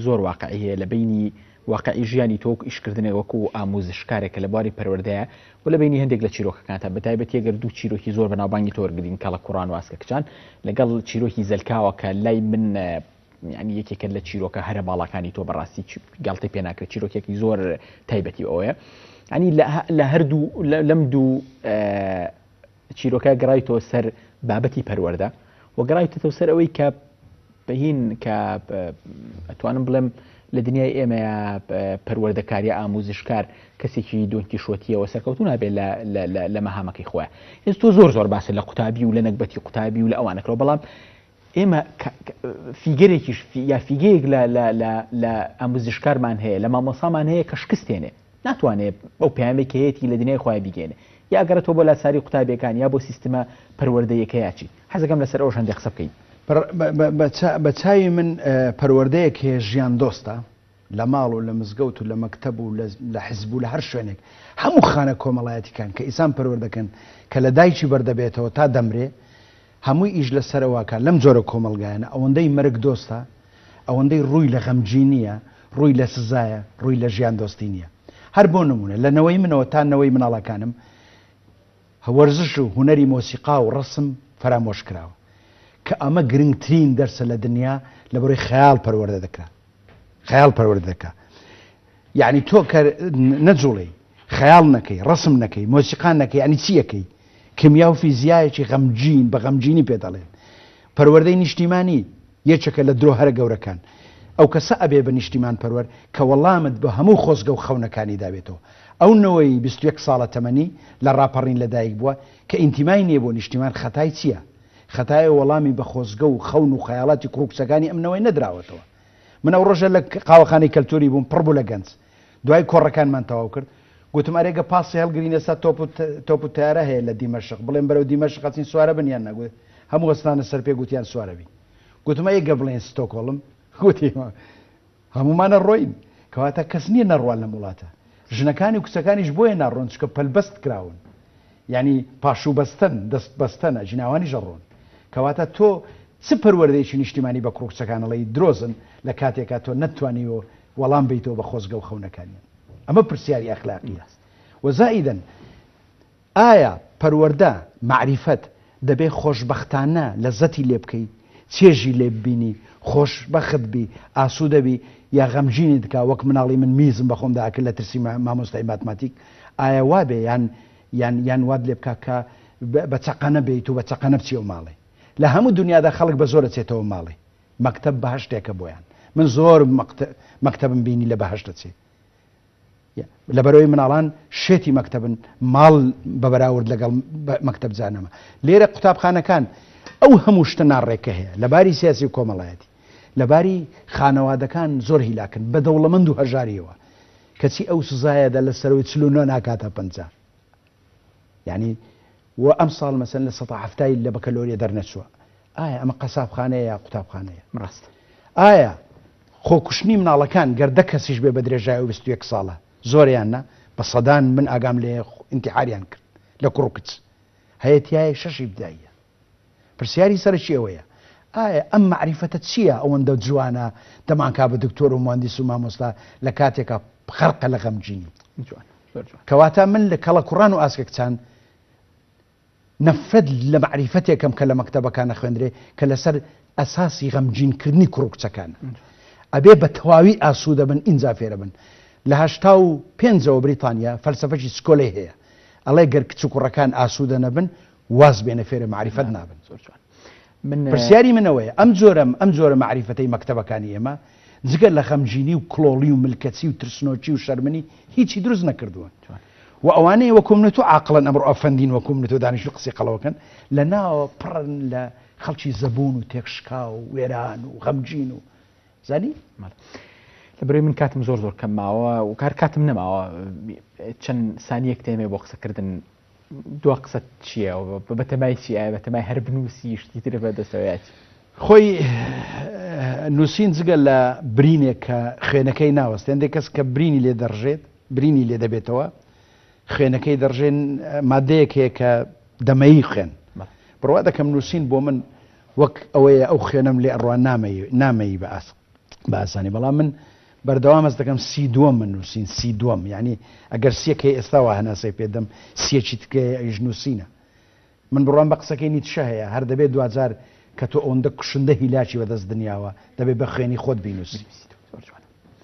زۆر واقعی هەیە لە بینی واقعی ژیانی تۆ ئیشکردنێ وەکو ئامۆزشکارێکە لە بواری پەروەردەیە و لە بینی هەندێک لە چیرۆکەکانتە بەتایبەت ئەگەر دوو چیرۆکی زۆر بەناوبانگی تۆرگرین کەڵە کوڕان و ئاسکە کچان لەگەڵ چیرۆکی زەلکاوە کە لای من ینی یەکێکە لە چیرۆکە هەرە باڵەکانی تۆ بەڕاستی گاڵتەی پێ ناکرێت چیرۆکێکی زۆر تایبەتی ئەوەیە ینی لە هەردوو لەم دوو چیرۆکە گەڕایتەوە سەر بابەتی پەروەردە و گەڕایتەوە سەر ئەوەی کە بەهین کە ئەتوانم بڵێم لە دنیای ئێمەیە پەروەردەکاریە ئامۆزشکار کەسێکی دۆنکی شۆتیەوە سەرکەوتو نابێت لە مەهامەکەی خۆیان هێز تۆ زۆر باسە لە قوتابی و لە نەکبەتی قوتابی و لە ئەوانەکەەوە بەڵام ئێمە فیگەرێکیش یا فیگەیەک لە ئامۆزشکارمان هەیە لە مامۆسامان هەیە کە شکستێنێ ناتوانێت ئەو پامێکی هەیەی لە دنیای خۆیان بیگەێنێ یا ئەگەرەوە بۆ لە ساری قوتابیەکان یا بۆ سیستمە پەروەردەیەکە یاچی حەزەکەم لەسەر ئەوش هەندێک قسە بکەین بە چاوی من پەروەردەیەک هەیە ژیان دۆستە لە ماڵ و لە مزگەوت و لە مەکتەب و لە حیزب و لە هەر شوێنێک هەموو خانە کۆمەڵایەتیکان کە ئیسان پەروەردەکەن کە لە دایکی بەردەبێتەوە تا دەمرێ هەمووی ئیش لەسەرەوەکە لەم جۆرە کۆمەلگایانە ئەوەندەی مەرگ دۆستە ئەوەندەی ڕووی لە غەمجینیە ڕووی لە سزایە ڕووی لە ژیان دۆستی نییە هەر بۆ نمونە لە نەوەی منەوە تا نەوەی مناڵەکانم وەرزش و هوەری مۆسیقا و ڕسم فەرامۆش کراوە کە ئەمە گرنگترین دەرسە لە دنیا لە بەڕۆی خەیاڵ پەروەردە دەکرا خەیاڵ پەروەردە دەکا یعنی تۆ کە نەجوڵی خەیاڵ نەکەی ڕسم نەکەی مۆسیقا نەکەی ینی چیەکەی کیمیا و فیزیایەکی غەمجین بە غەمجینی پێ دەڵێن پەروەردەی نیشتیمانی یەکێکە لە درۆ هەرە گەورەکان ئەو کەسە ئەبێ بە نیشتیمان پەروەر کە وەڵامت بە هەموو خۆزگە و خەونەکانی دابێتەوە ئەو نەوەی 21 ساڵە تەمەنی لە ڕاپەڕین لەدایک بووە کە ئینتیمای نییە بۆ نیشتیمان خەتای چییە خەتایە وەڵامی بە خۆزگە و خەون و خەیاڵاتی کوڕکچەکانی ئەمنەوەی نەدراوەتەوە من ئەو ڕۆژە لە قاوەخانەی کەلتوری بووم پڕ بوو لە گەنج دوای کۆڕەکانمان تەواو کرد گوتم ئەرێگە پاسی هەڵگرین ئێستا تۆپ و تیارە هەیە لە دیمەشق بڵێن بەرەو دیمەشق قەچین سوارە بنیان نەگوێت هەموو وەستانە سەر پێ گوتیان سوارەبی گوتم ئەیگە بڵێن ستۆکۆڵم گوتی هەمومانە ڕۆین کەواتە کەس نییە نەڕوان لە وڵاتە ژنەکانی و کچەکانیش بۆیە ناڕۆن چکە پەلبەست کراون یعنی پاشوو بەستن دەست بەستەنە ژناوانی ژەڕۆن کەواتە تۆ چ پەروەردەیەکی نیشتیمانی بە کوڕکچەکانەڵی درۆزن لە کاتێکا تۆ نەتوانیەوە وەڵام بیتەوە بە خۆزگە و خەونەکانیان ئەمە پرسیاری ئەخلاقی است وەزائیدەن ئایا پەروەردە معریفەت دەبێ خۆشبەختانە لەزەتی لێ بکەیت چێژی لێ ببینی خۆشبەخت بی ئاسوودەبی یا غەمژینی دکا وەک مناڵی من میزم بە خۆم داکرد لە ترسی مامۆستای ماتماتیک ئایا وابێ یان واد لێ بکە کە بە چەقەنە بێیت و بە چەقەنە بچێ و ماڵێ لە هەموو دنیادا خەڵک بە زۆرە چێتەوە ماڵێ مەکتەب بەهەشتێکە بۆیان من زۆر مەکتەبم بینی لە بەهەشت دەچێ لەبەرەوەی مناڵان شێتی مەکتەبن ماڵ بە بەراورد لەگەڵ مەکتەب جانەمە لێرە قوتابخانەکان ئەو هەموو شتە ناڕێکە هەیە لەباری سیاسی و کۆمەڵایەتی لەباری خانەوادەکان زۆر هیلاکن بە دەوڵەمەند و هەژاریەوە کەچی ئەو سزایەدا لە سەرەوەی 49 ناکاتە 50 یعنی و ئەم ساڵ مەسەن لە 1970 لە بەکەلۆریە دەرنەچووە ئایا ئەمە قەسابخانەیە یا قوتابخانەیە ڕاست ئایا خۆکوشتنی مناڵەکان گەردە کەسیش بێ بە درێژای و 21 ساڵە زۆریاننا بە سەدان من ئاگام لێ ئینتیحاریان کرد لە کوڕ و کچ هەیەتیایە شەشی بداییە پرسیاری سەرچی ئەوەیە ئایا ئەم معریفەتە چییە ئەوەندە جوانە دەمانکا بە دکتۆر و مهندس و مامۆستا لە کاتێکە خەرقە لە غەمجینی کەواتە من لە کەڵە کوڕان و ئاسکە کچان نەفرەت لە معریفەتێکم کە لە مەکتەبەکانە خوێندرێ کە لەسەر ئەساسی غەمجینکردنی کوڕ و کچەکانە ئەبێ بە تەواوی ئاسوودە بن ئینجا فێرە بن لە 85ەوە بریتانیا فەلسەفەی سکۆلەی هەیە ئەڵێ گەر کچ و کوڕەکان ئاسوودە نەبن واز بێنە فێرە معریفەت نابن پرسیاری منەوەیە ئەم جۆرە معریفەتەی مەکتەبەکانی ئێمە جگە لە خەمجینی و کلۆڵی و ملکەچی و ترسنۆکی و شەرمنی هیچی دروست نەکردووە و ئەوانەیە وەکومنێت و عاقڵن ئەمڕۆ ئەفەندین وەکومنێت و دانیش و قسەی قەڵەوەکەن لە ناوە پڕن لە خەڵکی زەبوون و تێکشکا و وێران و غەمجین و زانی لەبەرەوەی من کاتم زۆر کەم ماوە و کار کاتم نەماوە چەند سانیەک تێمێ بۆ قسەکردن دو قسە چییە بەتەمای چیە بەتەمای هەر بنووسی شتی ترە بەدەستەوەیەتی خۆی نووسین جگە لە برینێک کە خوێنەکەی ناوەست هەندێک کەس کە برینی لێ دەڕژێت برینی لێ دەبێتەوە خوێنەکەی دەڕژێن مادەیەک هەیە کە دەمەیی خوێن بڕوا دەکەم نووسین بۆ من وەک ئەوەیە ئەو خوێنم لێ ئەڕوان نامەیی بە ئاسانی بەڵام من بەردەوام ئەس دەکەم سی دووەم من نووسین سی دووەم یعنی ئەگەر سیەکەی ئێستاوە هەناسەی پێدەم سیەکی تکەیە ئەیش نووسینە من بڕوان بە قسەکەی نیتشە هەیە هەر دەبێت دوجار کە تۆ ئەوەندە کوشندە هیلاکی بەدەست دنیاوە دەبێت بە خوێنی خۆت بینووسی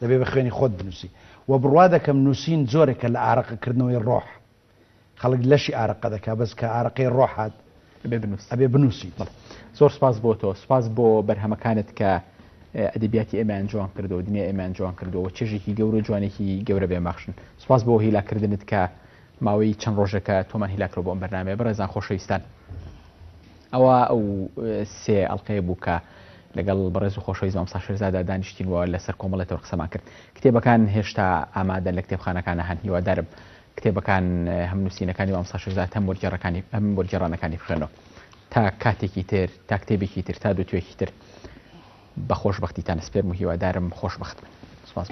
دەبێت بە خوێنی خۆت بنووسی و بڕوا دەکەم نووسین زۆرێکە لە ئارەقەکردنەوەی ڕۆح خەڵک لەشی ئارەقە دەکا بەس کە ئارەقەی ڕۆحات ئەبێ بنووسی زۆر سپاس بۆ تۆ سپاس بۆ بەرهەمەکانت کە ئەدەبیاتی ئێمان جوان کردەوە دنیا ئێمان جوان کردەوە چێژێکی گەورە جوانێکی گەورە بێماخشن سپاس بۆ هیلاکردنت کە ماوەی چەند ڕۆژەکە تۆمان هیلاکرەوە بۆ ئەم بەرنامەیە بەڕێزان خۆشەویستان ئەوە ئەو سێ ئەڵقەیە بوو کە لەگەڵ بەڕێز و خۆشەویست مامۆستا شێرزادە دانیشتینەوە لەسەر کۆمەڵێتەوە قسەمان کرد کتێبەکان هێشتا ئامادە لە کتێبخانەکانە هەن هیوادارم کتێبەکان هەم نووسینەکانی مامۆستا شێرزاد هەم وەرگێڕانەکانی بخوێنەوە تا کاتێکی تر تا کتێبێکی تر تا دوتوێکی تر بە خۆشبەختیتان سپێرم و هیوادارم خۆشبەخت بن. سپاس.